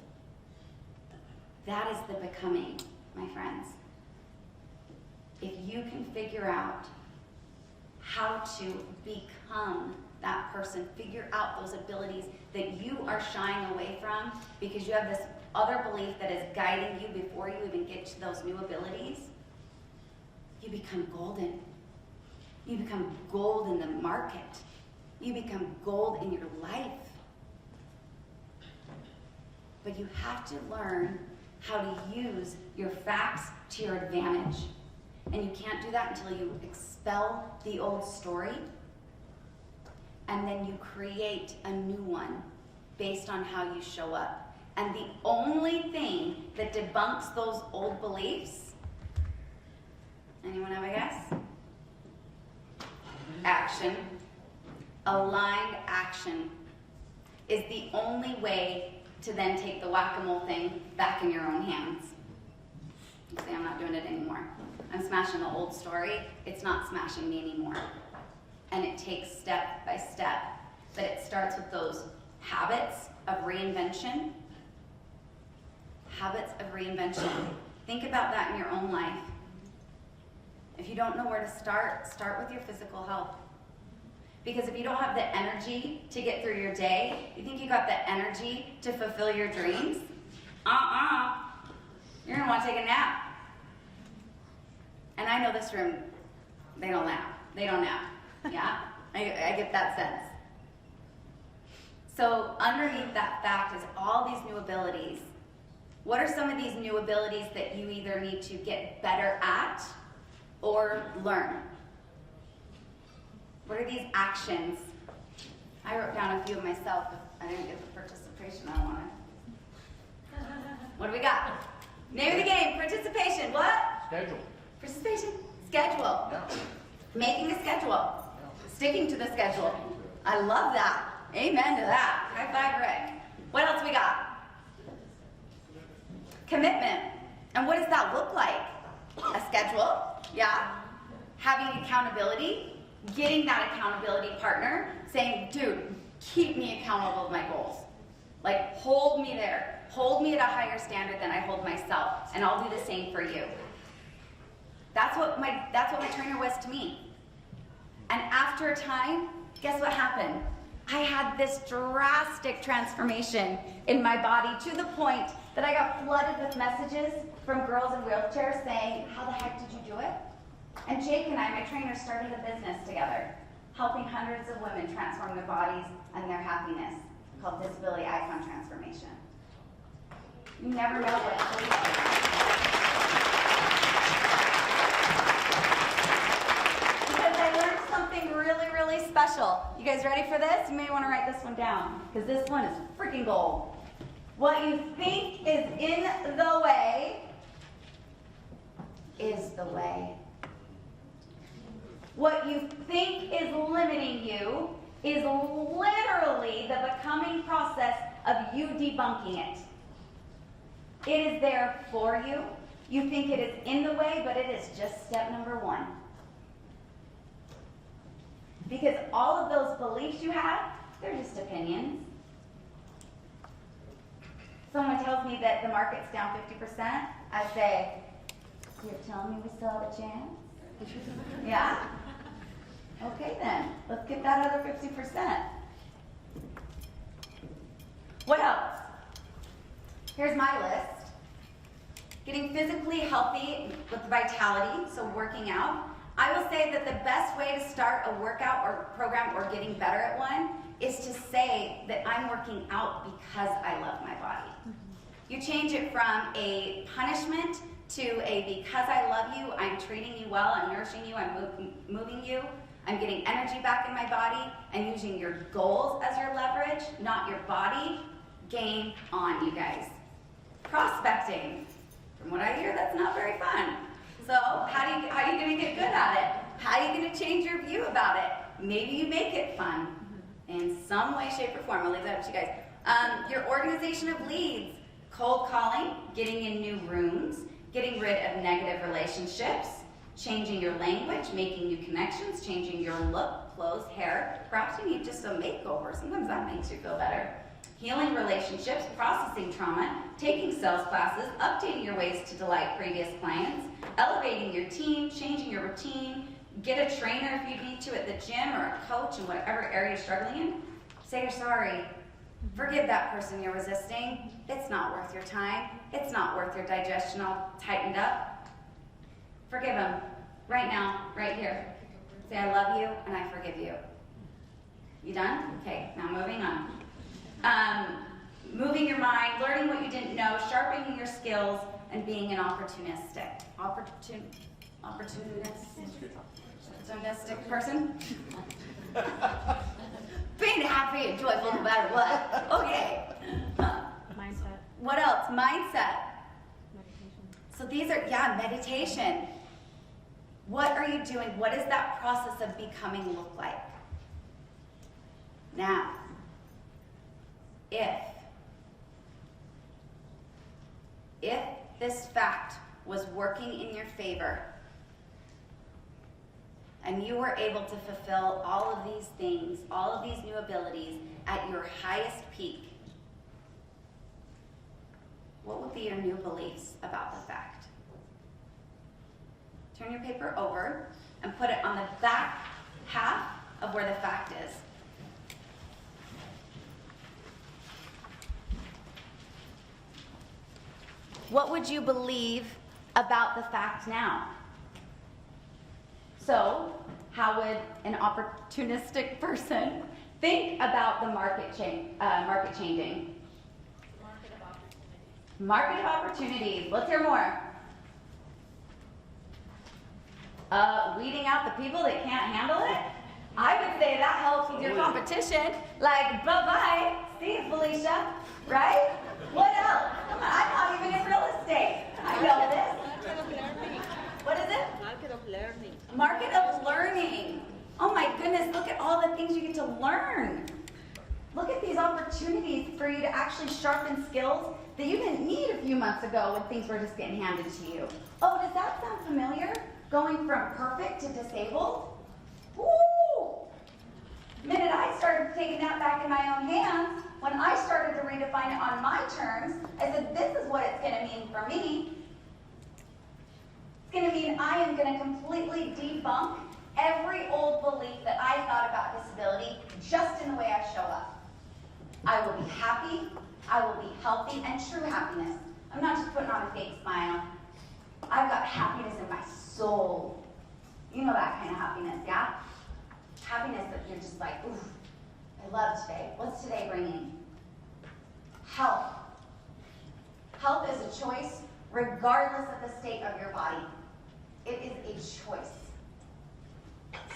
That is the becoming, my friends. If you can figure out how to become that person, figure out those abilities that you are shying away from because you have this other belief that is guiding you before you even get to those new abilities, you become golden. You become gold in the market. You become gold in your life. But you have to learn how to use your facts to your advantage. And you can't do that until you expel the old story and then you create a new one based on how you show up. And the only thing that debunks those old beliefs, anyone have a guess? Action. Aligned action is the only way to then take the whack-a-mole thing back in your own hands. You say, I'm not doing it anymore. I'm smashing the old story. It's not smashing me anymore. And it takes step by step. But it starts with those habits of reinvention. Habits of reinvention. Think about that in your own life. If you don't know where to start with your physical health. Because if you don't have the energy to get through your day, you think you got the energy to fulfill your dreams? You're gonna want to take a nap. And I know this room, they don't nap. They don't nap. Yeah? I get that sense. So underneath that fact is all these new abilities. What are some of these new abilities that you either need to get better at or learn? What are these actions? I wrote down a few of myself, but I didn't get the participation I wanted. What do we got? Name of the game, participation. What? Schedule. Participation, schedule. Yeah. Making a schedule. Sticking to the schedule. I love that. Amen to that. High five, Rick. What else we got? Commitment. And what does that look like? A schedule, yeah. Having accountability. Getting that accountability partner, saying, dude, keep me accountable to my goals. Like, hold me there. Hold me at a higher standard than I hold myself, and I'll do the same for you. That's what my trainer was to me. And after a time, guess what happened? I had this drastic transformation in my body to the point that I got flooded with messages from girls in wheelchairs saying, how the heck did you do it? And Jake and I, my trainer, started a business together, helping hundreds of women transform their bodies and their happiness, called Disability Icon Transformation. You never know what to do. Because I learned something really, really special. You guys ready for this? You may want to write this one down, because this one is freaking gold. What you think is in the way is the way. What you think is limiting you is literally the becoming process of you debunking it. It is there for you. You think it is in the way, but it is just step number one. Because all of those beliefs you have, they're just opinions. Someone tells me that the market's down 50%. I say, you're telling me we still have a chance? Yeah? Okay then, let's get that other 50%. What else? Here's my list. getting physically healthy with vitality, so working out. I will say that the best way to start a workout or program or getting better at one is to say that I'm working out because I love my body. You change it from a punishment to a because I love you, I'm treating you well, I'm nourishing you, I'm moving you, I'm getting energy back in my body, and using your goals as your leverage, not your body. Game on, you guys. Prospecting. From what I hear, that's not very fun. So how are you going to get good at it? How are you going to change your view about it? Maybe you make it fun in some way, shape, or form. I'll leave that up to you guys. Your organization of leads, cold calling, getting in new rooms, getting rid of negative relationships, changing your language, making new connections, changing your look, clothes, hair. Perhaps you need just a makeover. Sometimes that makes you feel better. Healing relationships, processing trauma, taking sales classes, updating your ways to delight previous clients, elevating your team, changing your routine, get a trainer if you need to at the gym or a coach in whatever area you're struggling in. Say you're sorry. Forgive that person you're resisting. It's not worth your time. It's not worth your digestion all tightened up. Forgive them right now, right here. Say I love you and I forgive you. You done? Okay, now moving on. Moving your mind, learning what you didn't know, sharpening your skills, and being an opportunistic person. Being happy and joyful no matter what. Okay. Mindset. What else? Mindset. Meditation. So these are, meditation. What are you doing? What does that process of becoming look like? Now, if this fact was working in your favor, and you were able to fulfill all of these things, all of these new abilities at your highest peak, what would be your new beliefs about the fact? Turn your paper over and put it on the back half of where the fact is. What would you believe about the fact now? So, how would an opportunistic person think about the market changing? Market of opportunities. Let's hear more. Weeding out the people that can't handle it? I would say that helps with your competition. Like, bye-bye. See you, Felicia. Right? What else? Come on, I'm not even in real estate. I know this. Market of learning. What is it? Market of learning. Market of learning. Oh my goodness, look at all the things you get to learn. Look at these opportunities for you to actually sharpen skills that you didn't need a few months ago when things were just getting handed to you. Oh, does that sound familiar? Going from perfect to disabled? Woo! The minute I started taking that back in my own hands, when I started to redefine it on my terms, I said, this is what it's going to mean for me. It's going to mean I am going to completely debunk every old belief that I thought about disability just in the way I show up. I will be happy, I will be healthy, and true happiness. I'm not just putting on a fake smile. I've got happiness in my soul. You know that kind of happiness, yeah? Happiness that you're just like, ooh, I love today. What's today bringing? Health. Health is a choice regardless of the state of your body. It is a choice.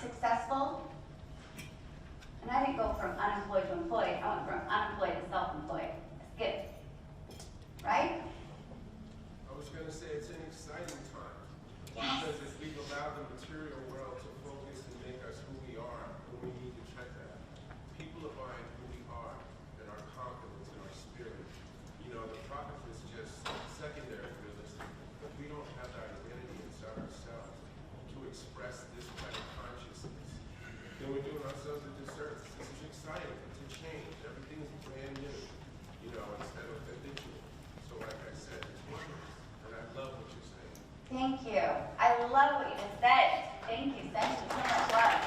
Successful. And I didn't go from unemployed to employed. I went from unemployed to self-employed. That's good. Right? I was going to say it's an exciting time. Yes. Because if we've allowed the material world to focus and make us who we are, then we need to check that. People are buying who we are and our confidence and our spirit. You know, the profit is just secondary, realistic. But we don't have that identity inside ourselves to express this kind of consciousness. Then we're doing ourselves a disservice. This is exciting. It's a change. Everything's brand new, you know, instead of habitual. So like I said, it's wonderful. And I love what you're saying. Thank you. I love what you just said. Thank you. Thank you so much love.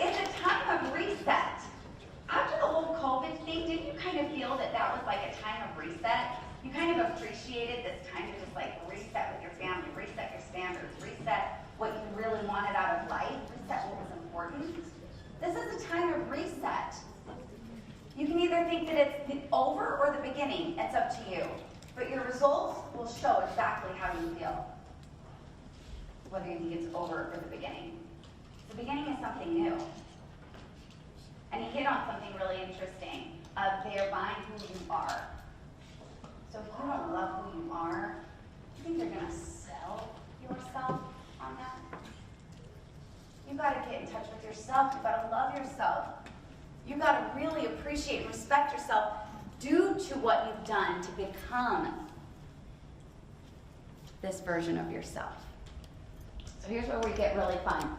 It's a time of reset. After the whole COVID thing, didn't you kind of feel that that that was like a time of reset. You kind of appreciated this time to just like reset with your family, reset your standards, reset what you really wanted out of life, reset what was important. This is a time of reset. You can either think that it's the over or the beginning. It's up to you. But your results will show exactly how you feel. Whether you think it's over or the beginning. The beginning is something new. And he hit on something really interesting of thereby who you are. So if you don't love who you are, you think you're going to sell yourself on that? You got to get in touch with yourself. You got to love yourself. You got to really appreciate and respect yourself due to what you've done to become this version of yourself. So here's where we get really fun.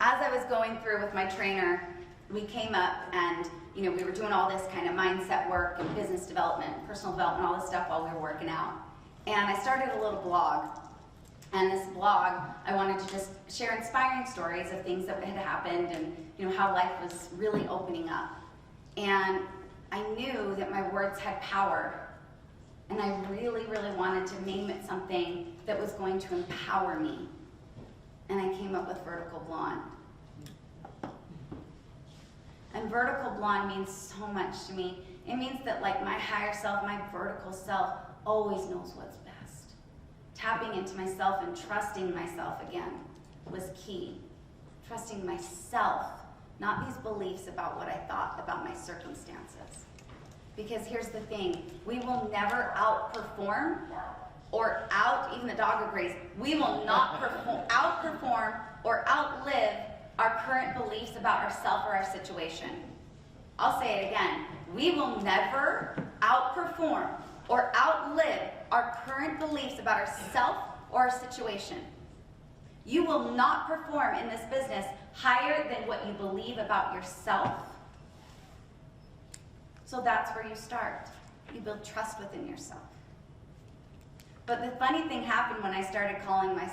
As I was going through with my trainer, we came up and we were doing all this kind of mindset work and business development, personal development, all this stuff while we were working out. And I started a little blog. And this blog, I wanted to just share inspiring stories of things that had happened and how life was really opening up. And I knew that my words had power. And I really, really wanted to name it something that was going to empower me. And I came up with Vertical Blonde. And Vertical Blonde means so much to me. It means that like my higher self, my vertical self, always knows what's best. Tapping into myself and trusting myself again was key. Trusting myself, not these beliefs about what I thought about my circumstances. Because here's the thing, we will never outperform or even the dog agrees, we will not outperform or outlive our current beliefs about ourselves or our situation. I'll say it again, we will never outperform or outlive our current beliefs about ourselves or our situation. You will not perform in this business higher than what you believe about yourself. So that's where you start. You build trust within yourself. But the funny thing happened when I started calling my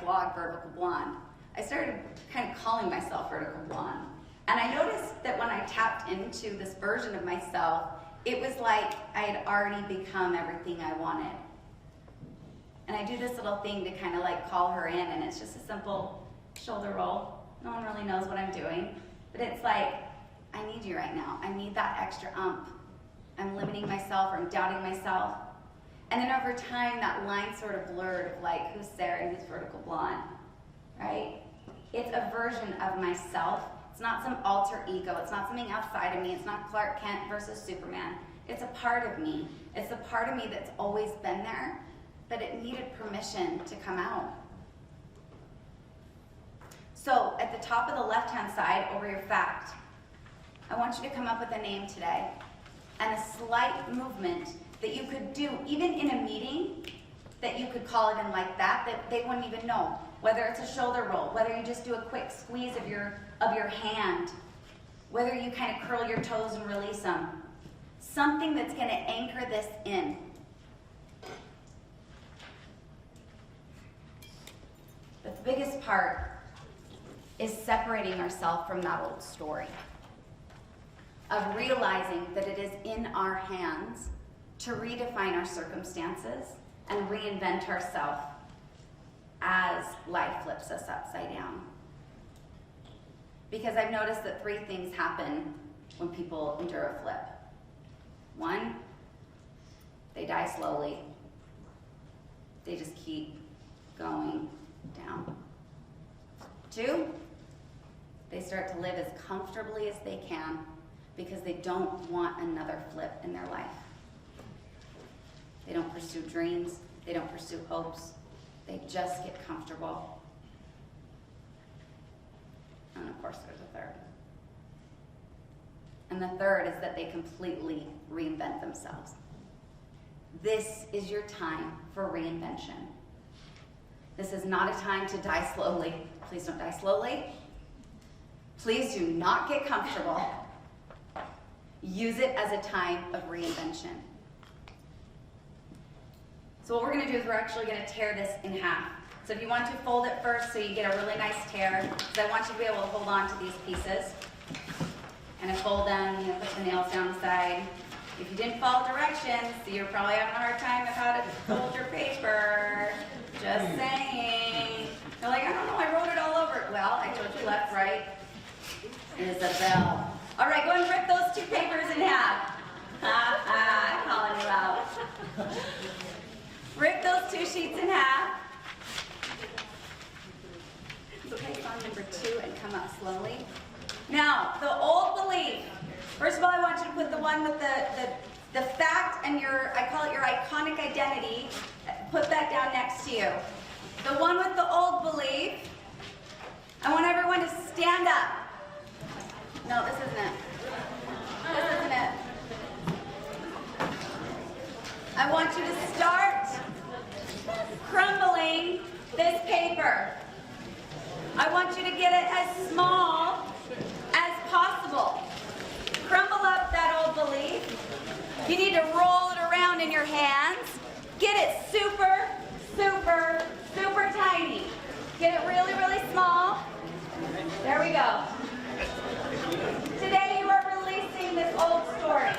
blog Vertical Blonde. I started kind of calling myself Vertical Blonde. And I noticed that when I tapped into this version of myself, it was like I had already become everything I wanted. And I do this little thing to kind of like call her in, and it's just a simple shoulder roll. No one really knows what I'm doing. But it's like, I need you right now. I need that extra ump. I'm limiting myself, or I'm doubting myself. And then over time, that line sort of blurred of like, who's Sarah and who's Vertical Blonde, right? It's a version of myself. It's not some alter ego. It's not something outside of me. It's not Clark Kent versus Superman. It's a part of me. It's a part of me that's always been there, but it needed permission to come out. So at the top of the left-hand side, over your fact, I want you to come up with a name today and a slight movement that you could do, even in a meeting, that you could call it in like that they wouldn't even know. Whether it's a shoulder roll, whether you just do a quick squeeze of your hand, whether you kind of curl your toes and release them. Something that's going to anchor this in. But the biggest part is separating ourselves from that old story. Of realizing that it is in our hands to redefine our circumstances and reinvent ourselves as life flips us upside down. Because I've noticed that 3 things happen when people endure a flip. 1, they die slowly. They just keep going down. 2, they start to live as comfortably as they can because they don't want another flip in their life. They don't pursue dreams. They don't pursue hopes. They just get comfortable. And of course, there's a 3rd. And the 3rd is that they completely reinvent themselves. This is your time for reinvention. This is not a time to die slowly. Please don't die slowly. Please do not get comfortable. Use it as a time of reinvention. So what we're going to do is we're actually going to tear this in half. So if you want to fold it first so you get a really nice tear, because I want you to be able to hold on to these pieces. kind of fold them, put the nails down the side. If you didn't follow directions, so you're probably having a hard time of how to fold your paper. Just saying. They're like, I don't know, I wrote it all over. Well, I told you left, right. Isabel. All right, go and rip those two papers in half. I'm calling you out. Rip those two sheets in half. It's okay, it's on number 2 and come out slowly. Now, the old belief. First of all, I want you to put the one with the fact and I call it your iconic identity. Put that down next to you. The one with the old belief. I want everyone to stand up. No, this isn't it. This isn't it. I want you to start crumbling this paper. I want you to get it as small as possible. Crumble up that old belief. You need to roll it around in your hands. Get it super, super, super tiny. Get it really, really small. There we go. Today you are releasing this old story.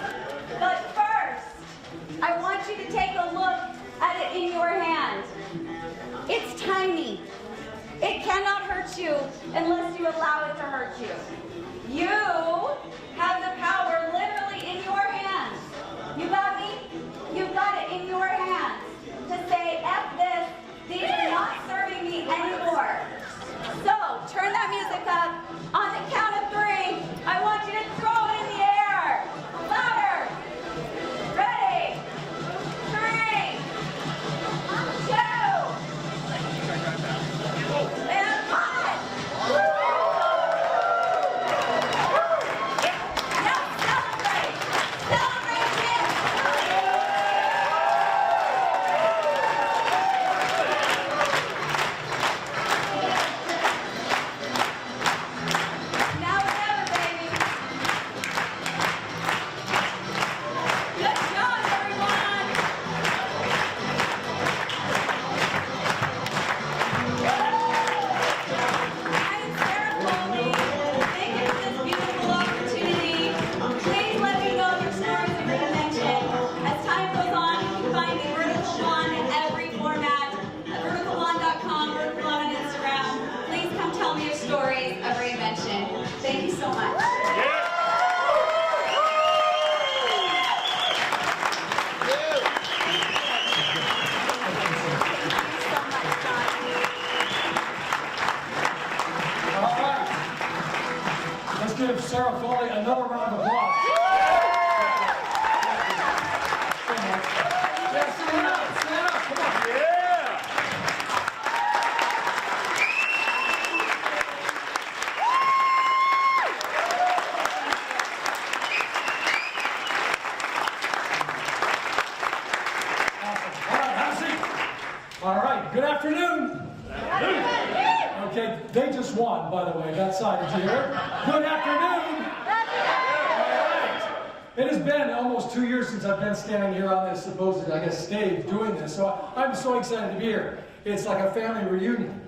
But first, I want you to take a look at it in your hand. It's tiny. It cannot hurt you unless you allow it to hurt you. You have the power literally in your hands. You got me? You've got it in your hands to say, F this, these are not serving me anymore. So, turn that music up. On the count of 3, I want you to throw it in the air. Louder. Ready? 3, 2, and 1. Now celebrate. Celebrate it. Now or never, baby. Good job, everyone. I'm Sarah Foley. Thank you for this beautiful opportunity. Please let me know your stories of reinvention. As time goes on, you can find me Vertical One in every format at verticalone.com, Vertical One on Instagram. Please come tell me your stories of reinvention. Thank you so much. All right. Let's give Sarah Foley another round of applause. Yeah, stand up, come on. Awesome. All right, have a seat. All right, good afternoon. Okay, they just won, by the way, that side of here. Good afternoon. All right. It has been almost 2 years since I've been standing here on this supposed, I guess, stage doing this, so I'm so excited to be here. It's like a family reunion.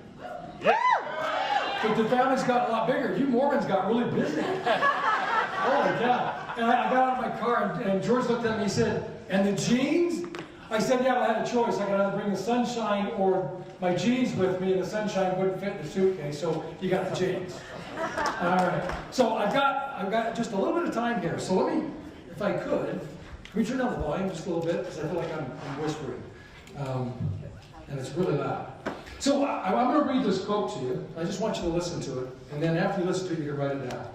But the family's got a lot bigger. You Mormons got really busy. Holy cow. And I got out of my car, and George looked at me and he said, "And the jeans?" I said, "Yeah, well, I had a choice. I could either bring the sunshine or my jeans with me, and the sunshine wouldn't fit in the suitcase, so you got the jeans." All right. So I've got just a little bit of time here. So let me, if I could, can we turn down the volume just a little bit? Because I feel like I'm whispering. And it's really loud. So I'm going to read this quote to you. I just want you to listen to it. And then after you listen to it, you can write it down.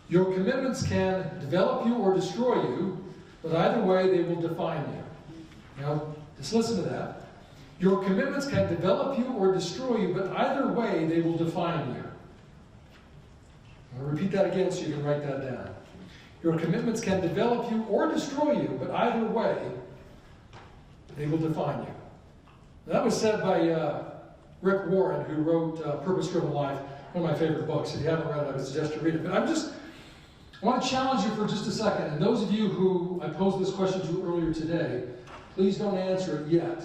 Your commitments can develop you or destroy you, but either way, they will define you. Now, just listen to that. Your commitments can develop you or destroy you, but either way, they will define you. I'll repeat that again so you can write that down. Your commitments can develop you or destroy you, but either way, they will define you. Now, that was said by Rick Warren, who wrote Purpose-Driven Life, one of my favorite books. If you haven't read it, I would suggest you read it. But I want to challenge you for just a second. And those of you who I posed this question to earlier today, please don't answer it yet.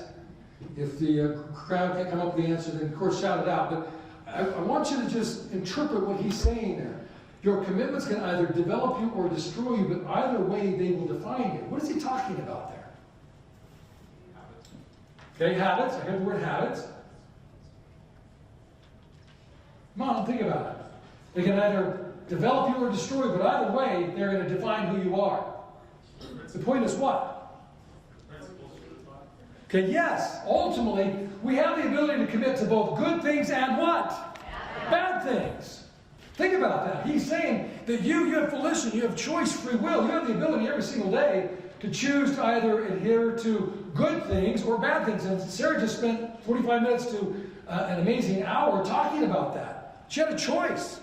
If the crowd can't come up with the answer, then of course shout it out. But I want you to just interpret what he's saying there. Your commitments can either develop you or destroy you, but either way they will define you. What is he talking about there? Okay, habits. I heard the word habits. Come on, think about it. They can either develop you or destroy you, but either way, they're going to define who you are. The point is what? Okay, yes, ultimately, we have the ability to commit to both good things and what? Bad things. Think about that. He's saying that you have volition, you have choice, free will. You have the ability every single day to choose to either adhere to good things or bad things. And Sarah just spent 45 minutes to an amazing hour talking about that. She had a choice,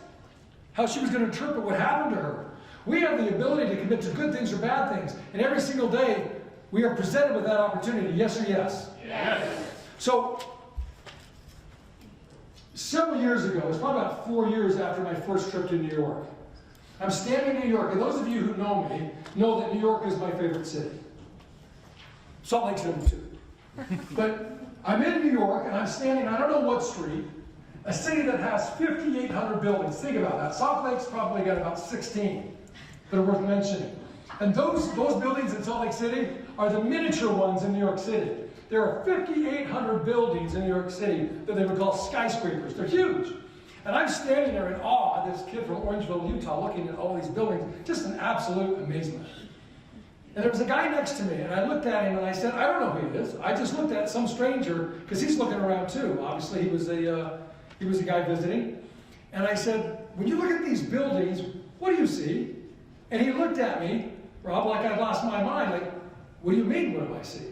how she was going to interpret what happened to her. We have the ability to commit to good things or bad things. And every single day, we are presented with that opportunity. Yes or yes? Yes. So, several years ago, it was probably about 4 years after my first trip to New York. I'm standing in New York, and those of you who know me know that New York is my favorite city. Salt Lake's number 2. But I'm in New York, and I'm standing, I don't know what street, a city that has 5,800 buildings. Think about that. Salt Lake's probably got about 16 that are worth mentioning. And those buildings in Salt Lake City are the miniature ones in New York City. There are 5,800 buildings in New York City that they would call skyscrapers. They're huge. And I'm standing there in awe, this kid from Orangeville, Utah, looking at all these buildings, just an absolute amazement. And there was a guy next to me, and I looked at him and I said, I don't know who he is. I just looked at some stranger, because he's looking around too. Obviously, he was a guy visiting. And I said, when you look at these buildings, what do you see? And he looked at me, Rob, like I'd lost my mind, like, what do you mean, what do I see?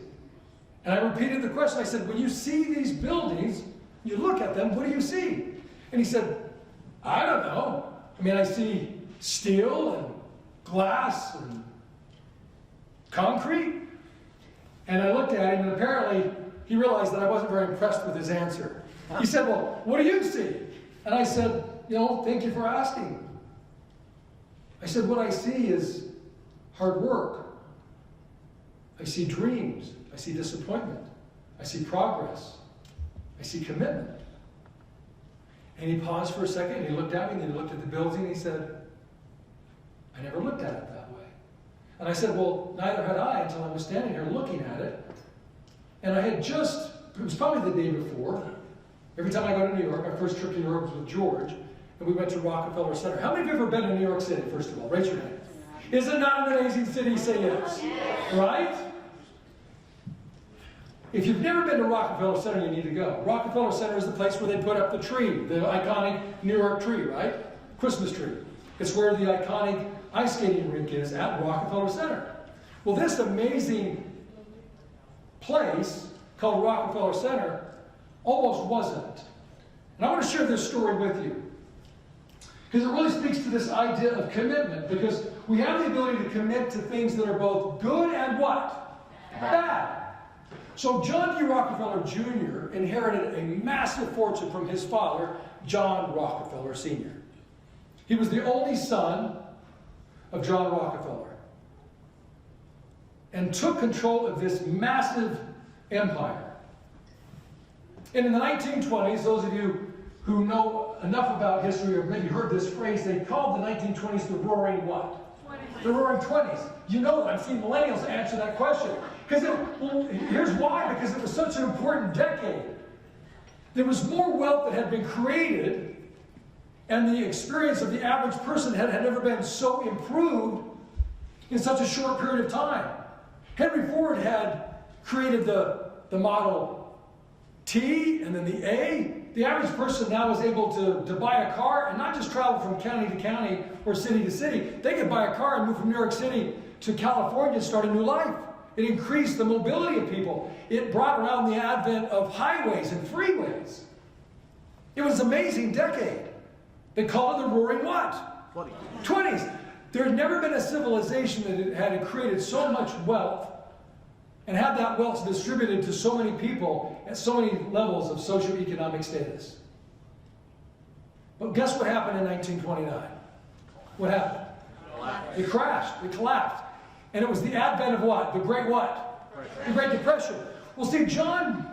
And I repeated the question. I said, when you see these buildings, you look at them, what do you see? And he said, I don't know. I mean, I see steel and glass and concrete. And I looked at him, and apparently he realized that I wasn't very impressed with his answer. He said, well, what do you see? And I said, thank you for asking. I said, what I see is hard work. I see dreams. I see disappointment. I see progress. I see commitment. And he paused for a second, and he looked at me, and then he looked at the building, and he said, I never looked at it that way. And I said, well, neither had I until I was standing here looking at it. And I had it was probably the day before. Every time I go to New York, my first trip to New York was with George, and we went to Rockefeller Center. How many of you have ever been to New York City, first of all? Raise your hand. Is it not an amazing city? Say yes. Right? If you've never been to Rockefeller Center, you need to go. Rockefeller Center is the place where they put up the tree, the iconic New York tree, right? Christmas tree. It's where the iconic ice skating rink is at Rockefeller Center. Well, this amazing place called Rockefeller Center almost wasn't. And I want to share this story with you, because it really speaks to this idea of commitment, because we have the ability to commit to things that are both good and what? Bad. So John D. Rockefeller Jr. inherited a massive fortune from his father, John Rockefeller Sr. He was the only son of John Rockefeller and took control of this massive empire. And in the 1920s, those of you who know enough about history or maybe heard this phrase, they called the 1920s the Roaring what? 20s. The Roaring 20s. You know that. I've seen millennials answer that question. Here's why, because it was such an important decade. There was more wealth that had been created, and the experience of the average person had never been so improved in such a short period of time. Henry Ford had created the Model T and then the A. The average person now is able to buy a car and not just travel from county to county or city to city. They could buy a car and move from New York City to California and start a new life. It increased the mobility of people. It brought around the advent of highways and freeways. It was an amazing decade. They call it the Roaring what? 20s. There had never been a civilization that had created so much wealth and had that wealth distributed to so many people at so many levels of socioeconomic status. But guess what happened in 1929? What happened? It crashed. It collapsed. And it was the advent of what? The Great what? The Great Depression. Well, see, John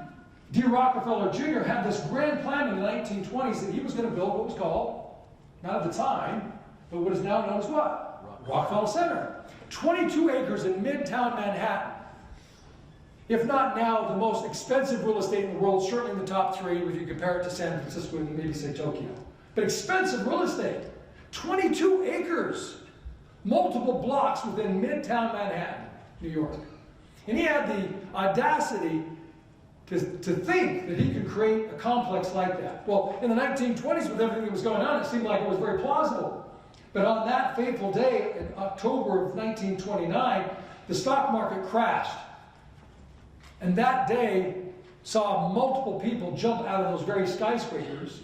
D. Rockefeller Jr. had this grand plan in the 1920s that he was going to build what was called, not at the time, but what is now known as what? Rockefeller Center. 22 acres in Midtown Manhattan. If not now, the most expensive real estate in the world, certainly in the top 3 if you compare it to San Francisco and maybe say Tokyo. But expensive real estate. 22 acres. Multiple blocks within Midtown Manhattan, New York. And he had the audacity to think that he could create a complex like that. Well, in the 1920s, with everything that was going on, it seemed like it was very plausible. But on that fateful day, in October of 1929, the stock market crashed. And that day saw multiple people jump out of those very skyscrapers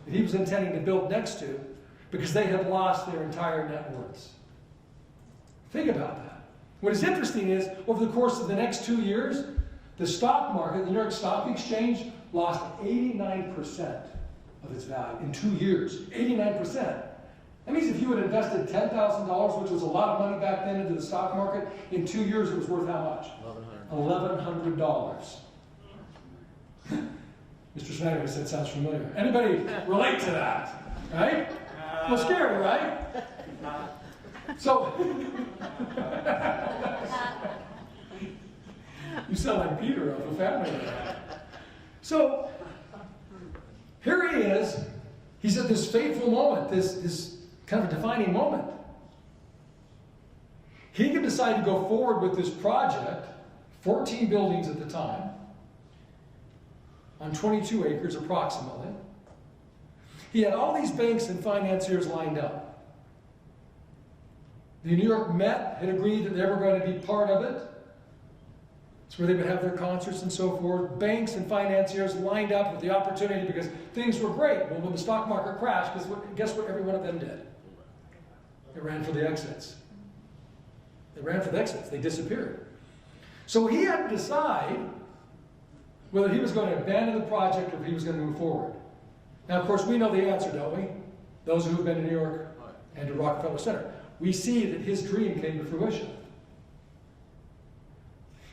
that he was intending to build next to because they had lost their entire net worths. Think about that. What is interesting is, over the course of the next 2 years, the stock market, the New York Stock Exchange, lost 89% of its value in 2 years. 89%. That means if you had invested $10,000, which was a lot of money back then, into the stock market, in 2 years it was worth how much? $1,100. Mr. Snyder said, sounds familiar. Anybody relate to that? Right? Well, scary, right? So, you sound like Peter of a family. So, here he is. He's at this fateful moment, this kind of a defining moment. He can decide to go forward with this project, 14 buildings at the time, on 22 acres approximately. He had all these banks and financiers lined up. The New York Met had agreed that they were going to be part of it. It's where they would have their concerts and so forth. Banks and financiers lined up with the opportunity because things were great. Well, when the stock market crashed, guess what every one of them did? They ran for the exits. They ran for the exits. They disappeared. So he had to decide whether he was going to abandon the project or if he was going to move forward. Now, of course, we know the answer, don't we? Those who have been to New York and to Rockefeller Center. We see that his dream came to fruition.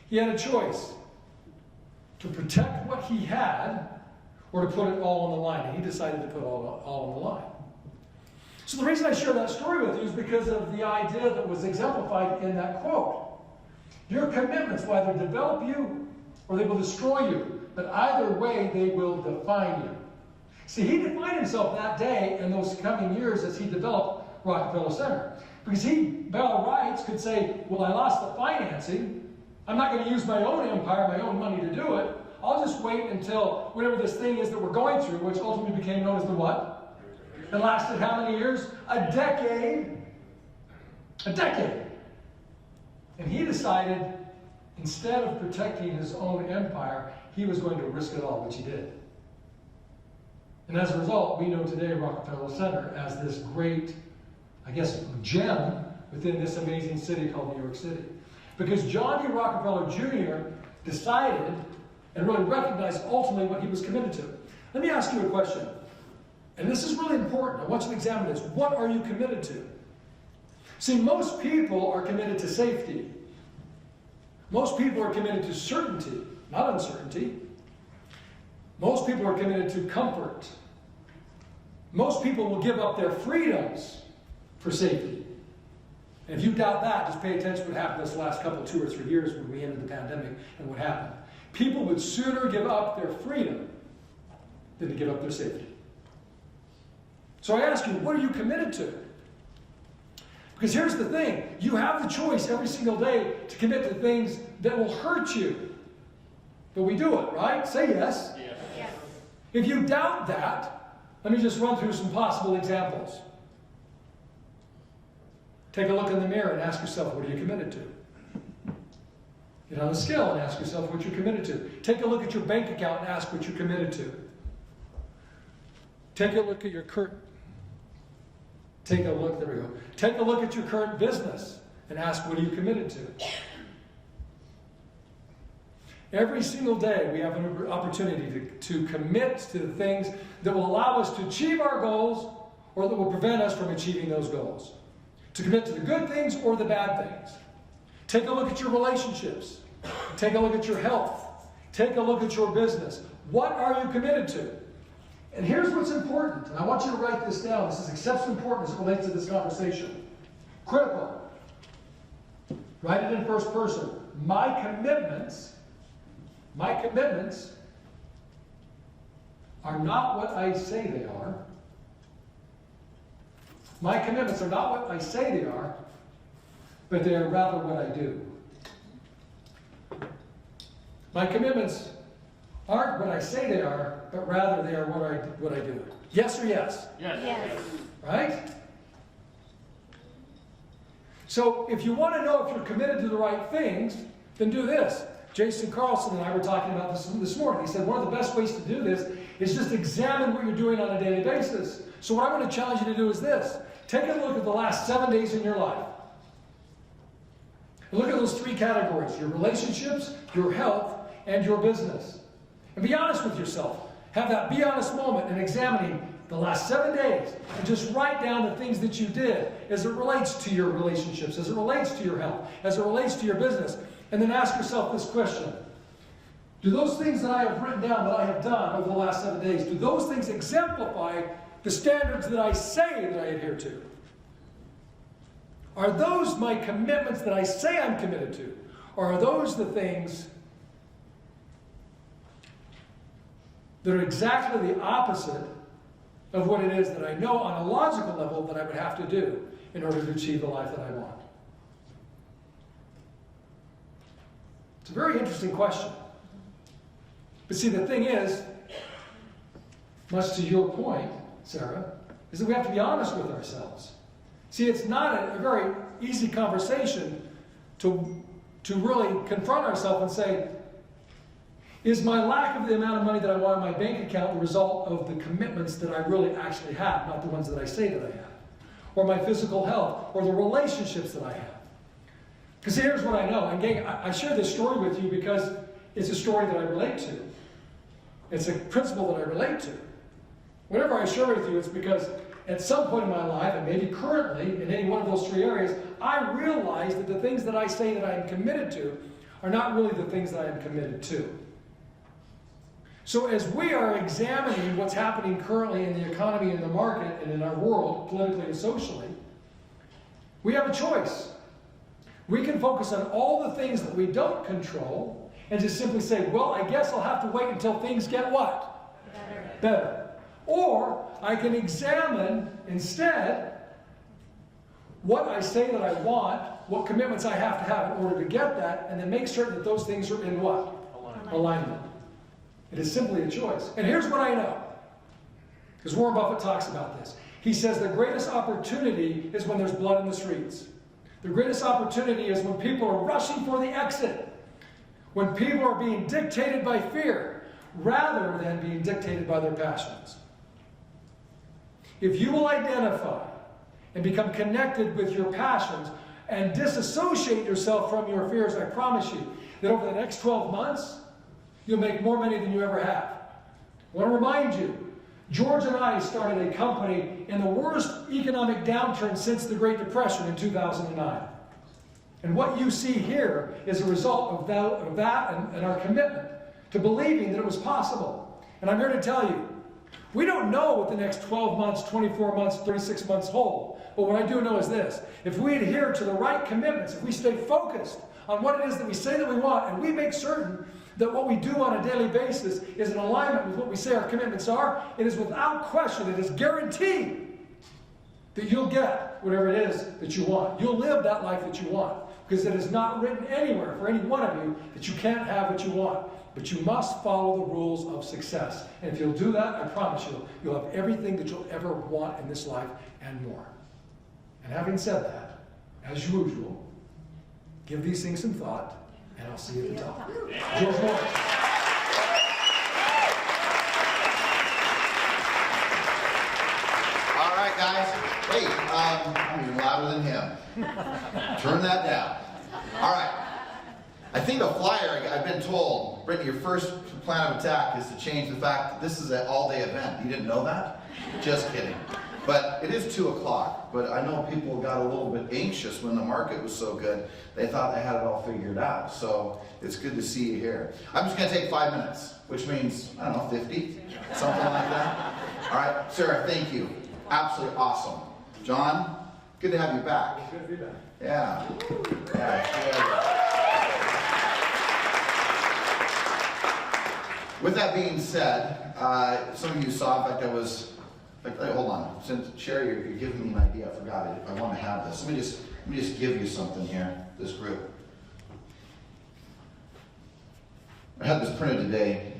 He had a choice to protect what he had or to put it all on the line. And he decided to put all on the line. So the reason I share that story with you is because of the idea that was exemplified in that quote. Your commitments will either develop you or they will destroy you. But either way, they will define you. See, he defined himself that day and those coming years as he developed Rockefeller Center. Because he, by all rights, could say, well, I lost the financing. I'm not going to use my own empire, my own money to do it. I'll just wait until whatever this thing is that we're going through, which ultimately became known as the what? It lasted how many years? A decade. A decade. And he decided, instead of protecting his own empire, he was going to risk it all, which he did. And as a result, we know today Rockefeller Center as this great, I guess, gem within this amazing city called New York City. Because John D. Rockefeller Jr. decided and really recognized ultimately what he was committed to. Let me ask you a question. And this is really important. I want you to examine this. What are you committed to? See, most people are committed to safety. Most people are committed to certainty, not uncertainty. Most people are committed to comfort. Most people will give up their freedoms for safety. And if you doubt that, just pay attention to what happened this last couple, 2 or 3 years when we ended the pandemic and what happened. People would sooner give up their freedom than to give up their safety. So I ask you, what are you committed to? Because here's the thing. You have the choice every single day to commit to things that will hurt you. But we do it, right? Say yes. Yes. If you doubt that, let me just run through some possible examples. Take a look in the mirror and ask yourself, what are you committed to? Get on the scale and ask yourself what you're committed to. Take a look at your bank account and ask what you're committed to. Take a look at your current... Take a look at your current business and ask what are you committed to. Every single day we have an opportunity to commit to the things that will allow us to achieve our goals or that will prevent us from achieving those goals. To commit to the good things or the bad things. Take a look at your relationships. Take a look at your health. Take a look at your business. What are you committed to? And here's what's important, and I want you to write this down. This is exceptionally important as it relates to this conversation. Critical. Write it in first person. My commitments are not what I say they are. My commitments are not what I say they are, but they are rather what I do. My commitments aren't what I say they are, but rather they are what I do. Yes or yes? Yes. Yes. Right? So if you want to know if you're committed to the right things, then do this. Jason Carlson and I were talking about this morning. He said one of the best ways to do this is just examine what you're doing on a daily basis. So what I'm going to challenge you to do is this. Take a look at the last 7 days in your life. And look at those 3 categories: your relationships, your health, and your business. And be honest with yourself. Have that be honest moment in examining the last 7 days and just write down the things that you did as it relates to your relationships, as it relates to your health, as it relates to your business. And then ask yourself this question. Do those things that I have written down that I have done over the last 7 days, do those things exemplify the standards that I say that I adhere to? Are those my commitments that I say I'm committed to? Or are those the things that are exactly the opposite of what it is that I know on a logical level that I would have to do in order to achieve the life that I want? It's a very interesting question. But see, the thing is, much to your point, Sarah, is that we have to be honest with ourselves. See, it's not a very easy conversation to really confront ourselves and say, is my lack of the amount of money that I want in my bank account the result of the commitments that I really actually have, not the ones that I say that I have? Or my physical health, or the relationships that I have? Because here's what I know. And gang, I share this story with you because it's a story that I relate to. It's a principle that I relate to. Whenever I share with you, it's because at some point in my life, and maybe currently in any one of those 3 areas, I realize that the things that I say that I am committed to are not really the things that I am committed to. So as we are examining what's happening currently in the economy, in the market, and in our world, politically and socially, we have a choice. We can focus on all the things that we don't control and just simply say, well, I guess I'll have to wait until things get what? Better. Or I can examine instead what I say that I want, what commitments I have to have in order to get that, and then make certain that those things are in what? Alignment. It is simply a choice. And here's what I know. Because Warren Buffett talks about this. He says the greatest opportunity is when there's blood in the streets. The greatest opportunity is when people are rushing for the exit. When people are being dictated by fear rather than being dictated by their passions. If you will identify and become connected with your passions and disassociate yourself from your fears, I promise you that over the next 12 months, you'll make more money than you ever have. I want to remind you, George and I started a company in the worst economic downturn since the Great Depression in 2009. And what you see here is a result of that and our commitment to believing that it was possible. And I'm here to tell you, we don't know what the next 12 months, 24 months, 36 months hold. But what I do know is this. If we adhere to the right commitments, if we stay focused on what it is that we say that we want, and we make certain that what we do on a daily basis is in alignment with what we say our commitments are, it is without question, it is guaranteed that you'll get whatever it is that you want. You'll live that life that you want. Because it is not written anywhere for any one of you that you can't have what you want. But you must follow the rules of success. And if you'll do that, I promise you, you'll have everything that you'll ever want in this life and more. And having said that, as usual, give these things some thought, and I'll see you at the top. George Morris. All right, guys. Hey, I'm even louder than him. Turn that down. All right. I think a flyer, I've been told, Brittany, your first plan of attack is to change the fact that this is an all-day event. You didn't know that? Just kidding. But it is 2 o'clock, but I know people got a little bit anxious when the market was so good. They thought they had it all figured out. So it's good to see you here. I'm just going to take 5 minutes, which means, I don't know, 50, something like that. All right, Sarah, thank you. Absolutely awesome. John, good to have you back. Good to be back. Yeah. Yeah, good. With that being said, some of you saw, in fact, hold on. Since Sherry, you're giving me an idea, I forgot it. I want to have this. Let me just give you something here, this group. I had this printed today.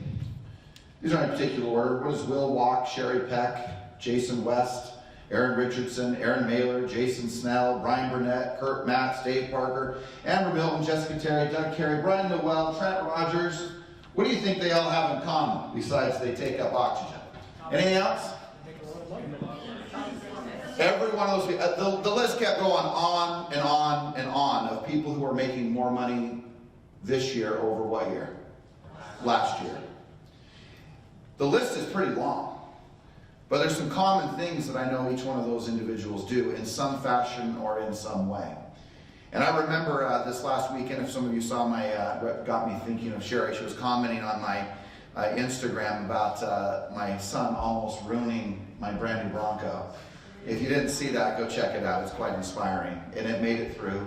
These are in particular order. What is Will Walk, Sherry Peck, Jason West, Aaron Richardson, Aaron Mailer, Jason Snell, Brian Burnett, Kurt Matz, Dave Parker, Amber Milton, Jessica Terry, Doug Carey, Brian Noel, Trent Rogers. What do you think they all have in common besides they take up oxygen? Anything else? Every one of those, the list kept going on and on and on of people who are making more money this year over what year? Last year. The list is pretty long, but there's some common things that I know each one of those individuals do in some fashion or in some way. And I remember this last weekend, if some of you saw got me thinking of Sherry, she was commenting on my Instagram about my son almost ruining my brand new Bronco. If you didn't see that, go check it out. It's quite inspiring, and it made it through.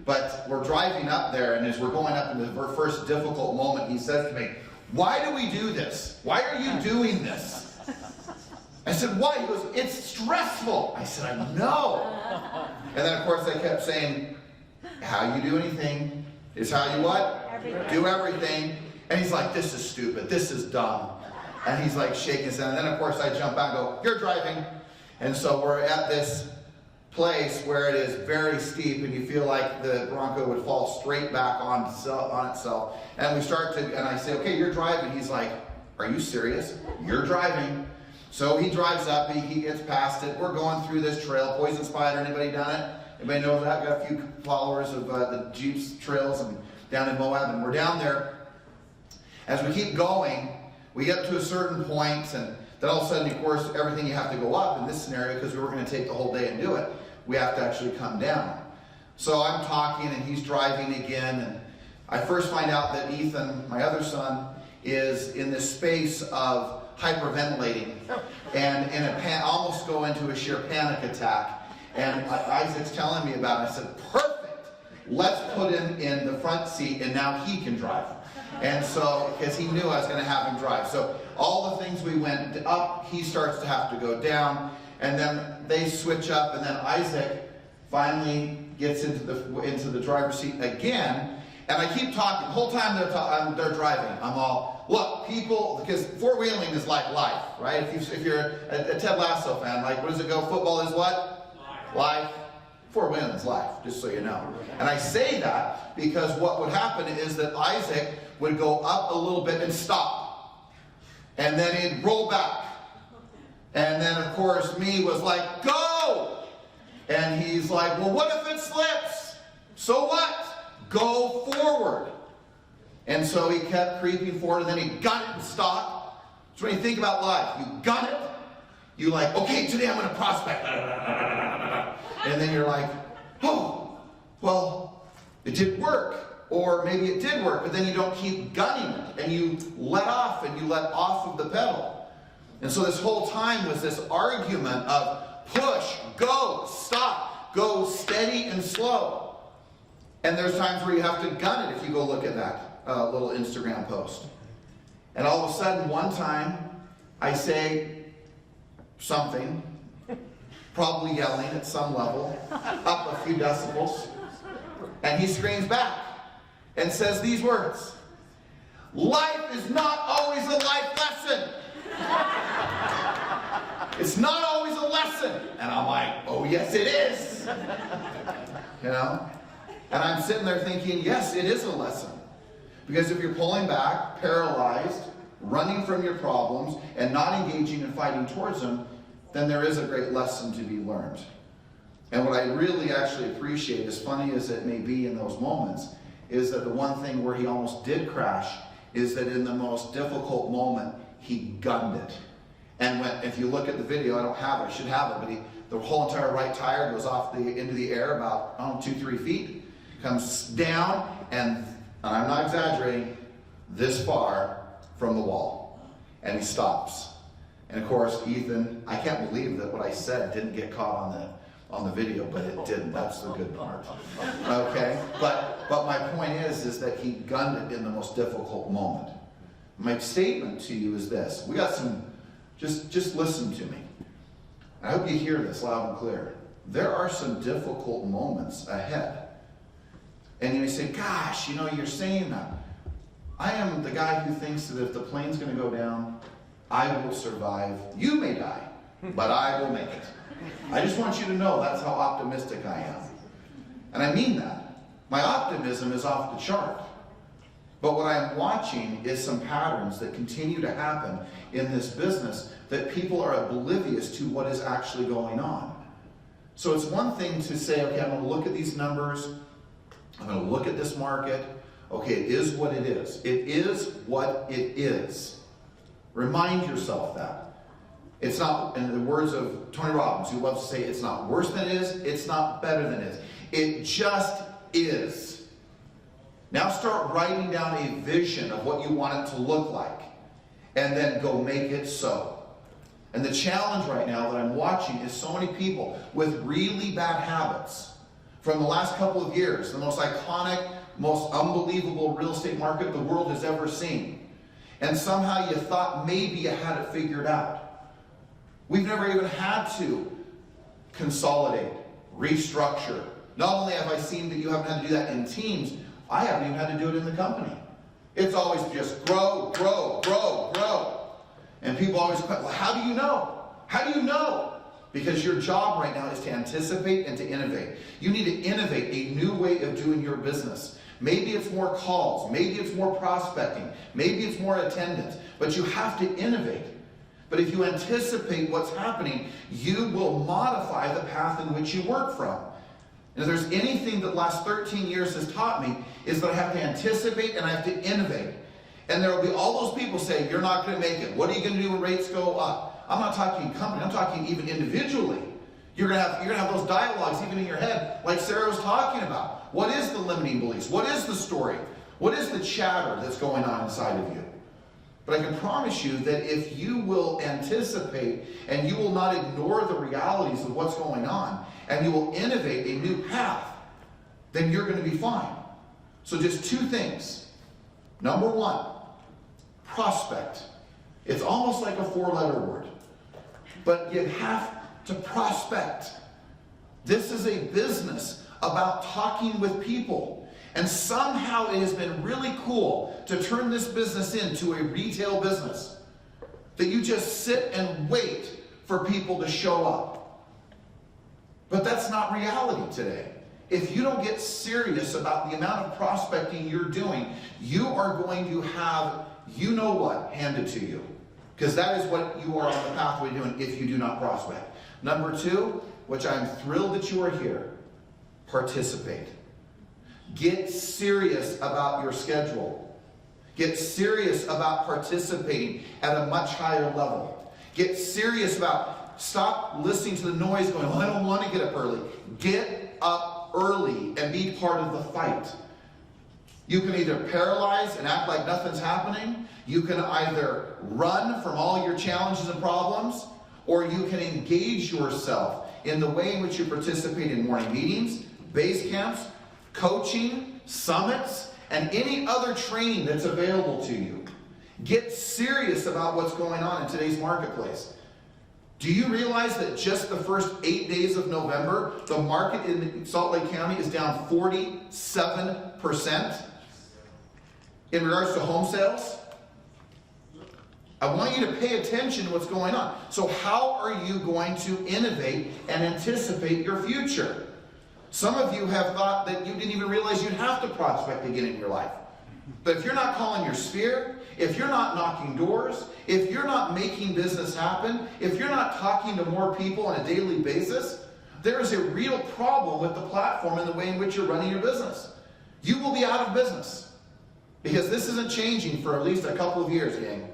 But we're driving up there, and as we're going up into the first difficult moment, he says to me, "Why do we do this? Why are you doing this?" I said, "Why?" He goes, "It's stressful." I said, "I know." And then, of course, I kept saying, "How you do anything is how you what? Do everything." And he's like, "This is stupid. This is dumb." And he's like shaking his head. And then, of course, I jump out and go, "You're driving." And so we're at this place where it is very steep, and you feel like the Bronco would fall straight back on itself. And we start to, and I say, "Okay, you're driving." He's like, "Are you serious? You're driving." So he drives up, he gets past it. We're going through this trail, Poison Spider. Anybody done it? Anybody knows that? I've got a few followers of the Jeeps trails and down in Moab, and we're down there. As we keep going, we get to a certain point, and then all of a sudden, of course, everything you have to go up in this scenario, because we were going to take the whole day and do it, we have to actually come down. So I'm talking, and he's driving again, and I first find out that Ethan, my other son, is in this space of hyperventilating, and almost go into a sheer panic attack. And Isaac's telling me about it. I said, "Perfect. Let's put him in the front seat, and now he can drive." And so, because he knew I was going to have him drive. So all the things we went up, he starts to have to go down. And then they switch up, and then Isaac finally gets into the driver's seat again. And I keep talking. The whole time they're driving, I'm all, "Look, people," because four-wheeling is like life, right? If you're a Ted Lasso fan, like, what does it go? Football is what? Life. Four-wheeling is life, just so you know. And I say that because what would happen is that Isaac would go up a little bit and stop. And then he'd roll back. And then, of course, me was like, "Go!" And he's like, "Well, what if it slips?" "So what? Go forward." And so he kept creeping forward, and then he gun it and stop. So when you think about life, you gun it, you like, "Okay, today I'm going to prospect." And then you're like, "Oh, well, it didn't work." Or maybe it did work, but then you don't keep gunning it, and you let off, and you let off of the pedal. And so this whole time was this argument of push, go, stop, go steady and slow. And there's times where you have to gun it if you go look at that little Instagram post. And all of a sudden, one time, I say something, probably yelling at some level, up a few decibels, and he screams back and says these words: "Life is not always a life lesson." It's not always a lesson. And I'm like, "Oh, yes, it is." You know? And I'm sitting there thinking, yes, it is a lesson. Because if you're pulling back, paralyzed, running from your problems, and not engaging and fighting towards them, then there is a great lesson to be learned. And what I really actually appreciate, as funny as it may be in those moments, is that the one thing where he almost did crash is that in the most difficult moment, he gunned it. And if you look at the video, I don't have it, I should have it, but the whole entire right tire goes off into the air about, 2-3 feet, comes down, and I'm not exaggerating, this far from the wall. And he stops. And of course, Ethan, I can't believe that what I said didn't get caught on the video, but it didn't. That's the good part. Okay? But my point is that he gunned it in the most difficult moment. My statement to you is this. We got some, just listen to me. I hope you hear this loud and clear. There are some difficult moments ahead. And you may say, gosh, you're saying that. I am the guy who thinks that if the plane's going to go down, I will survive. You may die, but I will make it. I just want you to know that's how optimistic I am. And I mean that. My optimism is off the chart. But what I'm watching is some patterns that continue to happen in this business that people are oblivious to what is actually going on. So it's one thing to say, okay, I'm going to look at these numbers. I'm going to look at this market. Okay, it is what it is. It is what it is. Remind yourself that. It's not, in the words of Tony Robbins, who loves to say, it's not worse than it is, it's not better than it is. It just is. Now start writing down a vision of what you want it to look like, and then go make it so. And the challenge right now that I'm watching is so many people with really bad habits from the last couple of years, the most iconic, most unbelievable real estate market the world has ever seen. And somehow you thought maybe you had it figured out. We've never even had to consolidate, restructure. Not only have I seen that you haven't had to do that in teams, I haven't even had to do it in the company. It's always just grow, grow, grow, grow. And people always question, well, how do you know? How do you know? Because your job right now is to anticipate and to innovate. You need to innovate a new way of doing your business. Maybe it's more calls. Maybe it's more prospecting. Maybe it's more attendance. But you have to innovate. But if you anticipate what's happening, you will modify the path in which you work from. And if there's anything that the last 13 years has taught me, is that I have to anticipate and I have to innovate. And there will be all those people saying, you're not going to make it. What are you going to do when rates go up? I'm not talking company, I'm talking even individually. You're going to have those dialogues even in your head, like Sarah was talking about. What is the limiting beliefs? What is the story? What is the chatter that's going on inside of you? But I can promise you that if you will anticipate and you will not ignore the realities of what's going on, and you will innovate a new path, then you're going to be fine. So just two things. Number one, prospect. It's almost like a four-letter word. But you have to prospect. This is a business about talking with people. And somehow it has been really cool to turn this business into a retail business. That you just sit and wait for people to show up. But that's not reality today. If you don't get serious about the amount of prospecting you're doing, you are going to have you know what handed to you. Because that is what you are on the pathway doing if you do not prospect. Number two, which I'm thrilled that you are here, participate. Get serious about your schedule. Get serious about participating at a much higher level. Get serious about, stop listening to the noise going, well, I don't want to get up early. Get up early and be part of the fight. You can either paralyze and act like nothing's happening. You can either run from all your challenges and problems, or you can engage yourself in the way in which you participate in morning meetings, base camps, coaching, summits, and any other training that's available to you. Get serious about what's going on in today's marketplace. Do you realize that just the first 8 days of November, the market in Salt Lake County is down 47% in regards to home sales? I want you to pay attention to what's going on. So how are you going to innovate and anticipate your future? Some of you have thought that you didn't even realize you'd have to prospect again in your life. But if you're not calling your sphere, if you're not knocking doors, if you're not making business happen, if you're not talking to more people on a daily basis, there is a real problem with the platform and the way in which you're running your business. You will be out of business. Because this isn't changing for at least a couple of years, gang.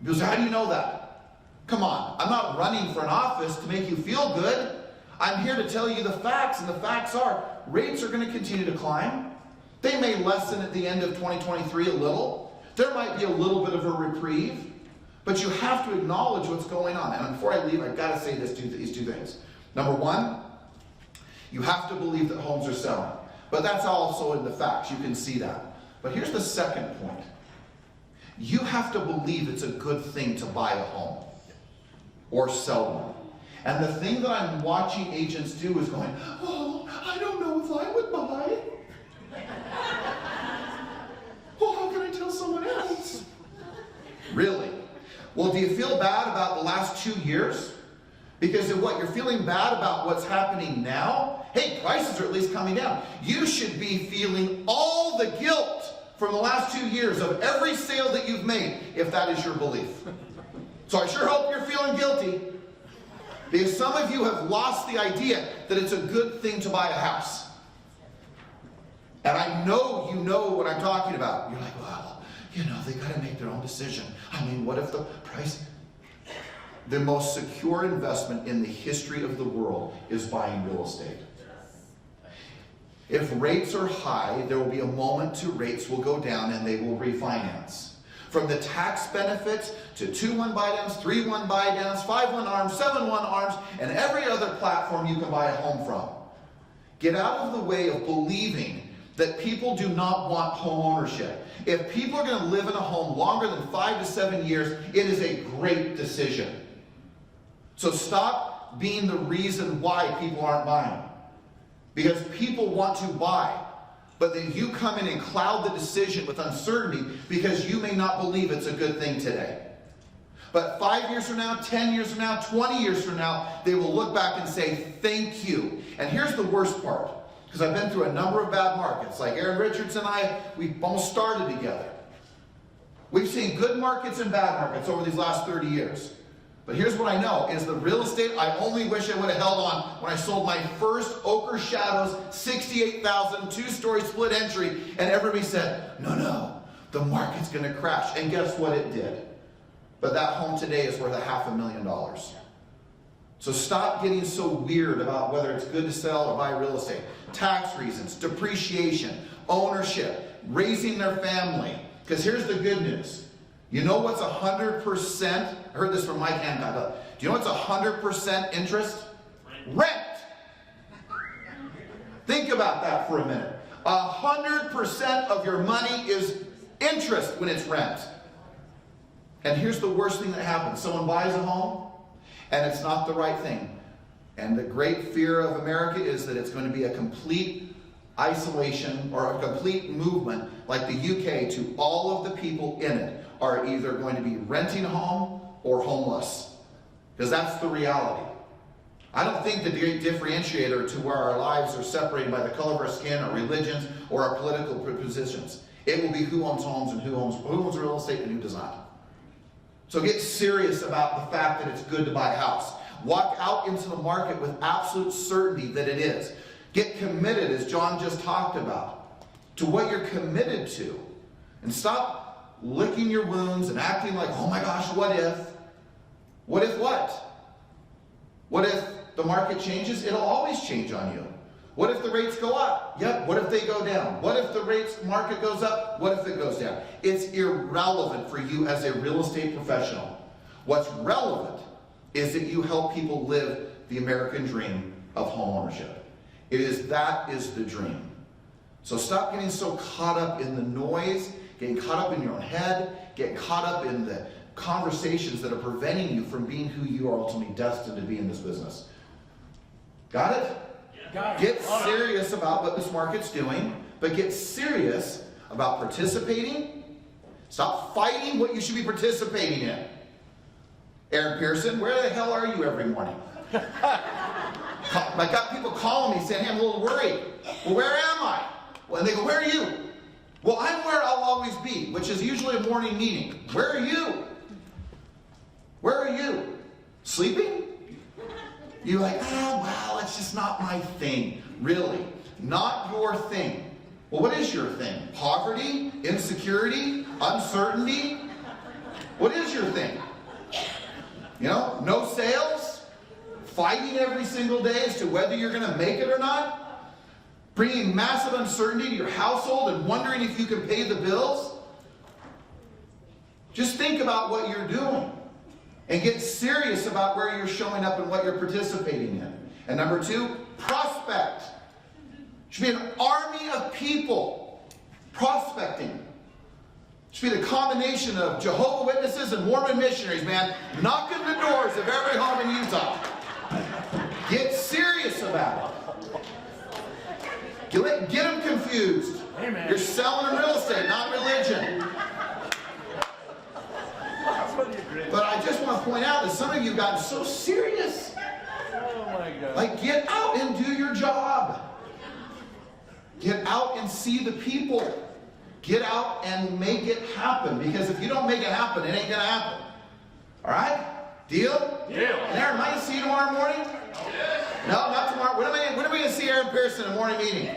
Because how do you know that? Come on, I'm not running for an office to make you feel good. I'm here to tell you the facts, and the facts are rates are going to continue to climb. They may lessen at the end of 2023 a little. There might be a little bit of a reprieve, but you have to acknowledge what's going on. And before I leave, I've got to say these two things. Number one, you have to believe that homes are selling. But that's also in the facts. You can see that. But here's the second point. You have to believe it's a good thing to buy a home or sell one. And the thing that I'm watching agents do is going, oh, I don't know if I would buy. Oh, how can I tell someone else? Really? Well, do you feel bad about the last 2 years? Because of what? You're feeling bad about what's happening now? Hey, prices are at least coming down. You should be feeling all the guilt from the last 2 years of every sale that you've made, if that is your belief. So I sure hope you're feeling guilty, because some of you have lost the idea that it's a good thing to buy a house. And I know you know what I'm talking about. You're like, well, you know, they got to make their own decision. I mean, what if the price... The most secure investment in the history of the world is buying real estate. If rates are high, there will be a moment to rates will go down and they will refinance. From the tax benefits to 2-1 buy-downs, 3-1 buy-downs, 5-1 arms, 7-1 arms, and every other platform you can buy a home from. Get out of the way of believing that people do not want home ownership. If people are going to live in a home longer than 5 to 7 years, it is a great decision. So stop being the reason why people aren't buying. Because people want to buy. But then you come in and cloud the decision with uncertainty because you may not believe it's a good thing today. But 5 years from now, 10 years from now, 20 years from now, they will look back and say, thank you. And here's the worst part. Because I've been through a number of bad markets. Like Aaron Richards and I, we almost started together. We've seen good markets and bad markets over these last 30 years. But here's what I know, is the real estate, I only wish I would have held on when I sold my first Ochre Shadows, 68,000, two-story split entry, and everybody said, no, the market's going to crash. And guess what it did? But that home today is worth $500,000. So stop getting so weird about whether it's good to sell or buy real estate. Tax reasons, depreciation, ownership, raising their family. Because here's the good news. You know what's 100%? I heard this from Mike Hancock. Do you know what's 100% interest? Rent. Think about that for a minute. 100% of your money is interest when it's rent. And here's the worst thing that happens. Someone buys a home, and it's not the right thing. And the great fear of America is that it's going to be a complete isolation or a complete movement like the UK to all of the people in it are either going to be renting a home or homeless. Because that's the reality. I don't think the great differentiator to where our lives are separated by the color of our skin, our religions, or our political positions. It will be who owns homes and who owns real estate and who does not. So get serious about the fact that it's good to buy a house. Walk out into the market with absolute certainty that it is. Get committed, as John just talked about, to what you're committed to. And stop licking your wounds and acting like, oh my gosh, what if? What if what? What if the market changes? It'll always change on you. What if the rates go up? Yep. What if they go down? What if the market goes up? What if it goes down? It's irrelevant for you as a real estate professional. What's relevant is that you help people live the American dream of home ownership. That is the dream. So stop getting so caught up in the noise, getting caught up in your own head, getting caught up in the conversations that are preventing you from being who you are ultimately destined to be in this business. Got it? Got it. Get serious about what this market's doing, but get serious about participating. Stop fighting what you should be participating in. Aaron Pearson, where the hell are you every morning? I got people calling me saying, hey, I'm a little worried. Well, where am I? Well, and they go, where are you? Well, I'm where I'll always be, which is usually a morning meeting. Where are you? Where are you? Sleeping? You're like, well, it's just not my thing. Really? Not your thing. Well, what is your thing? Poverty? Insecurity? Uncertainty? What is your thing? You know, no sales, fighting every single day as to whether you're going to make it or not, bringing massive uncertainty to your household and wondering if you can pay the bills. Just think about what you're doing and get serious about where you're showing up and what you're participating in. And number 2, prospect. Should be an army of people prospecting. Should be the combination of Jehovah's Witnesses and Mormon missionaries, man, knocking the doors of every home in Utah. Get serious about it. Get them confused. Amen. You're selling real estate, not religion. But I just want to point out that some of you got so serious. Oh my God. Like, get out and do your job. Get out and see the people. Get out and make it happen. Because if you don't make it happen, it ain't going to happen. All right? Deal? Deal. And Aaron, am I going to see you tomorrow morning? No, not tomorrow. When am I going to see Aaron Pearson in the morning meeting?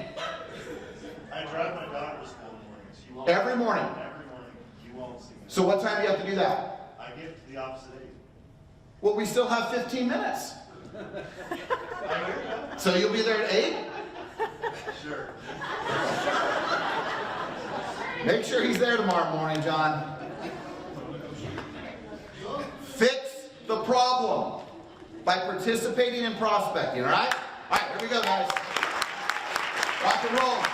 I drive my daughter to school in the mornings. You won't Every morning? Every morning. You won't see me. So what time do you have to do that? I get to the opposite age. Well, we still have 15 minutes. I hear you. So you'll be there at 8? Sure. Make sure he's there tomorrow morning, John. Fix the problem by participating in prospecting, all right? All right, here we go, guys. Rock and roll.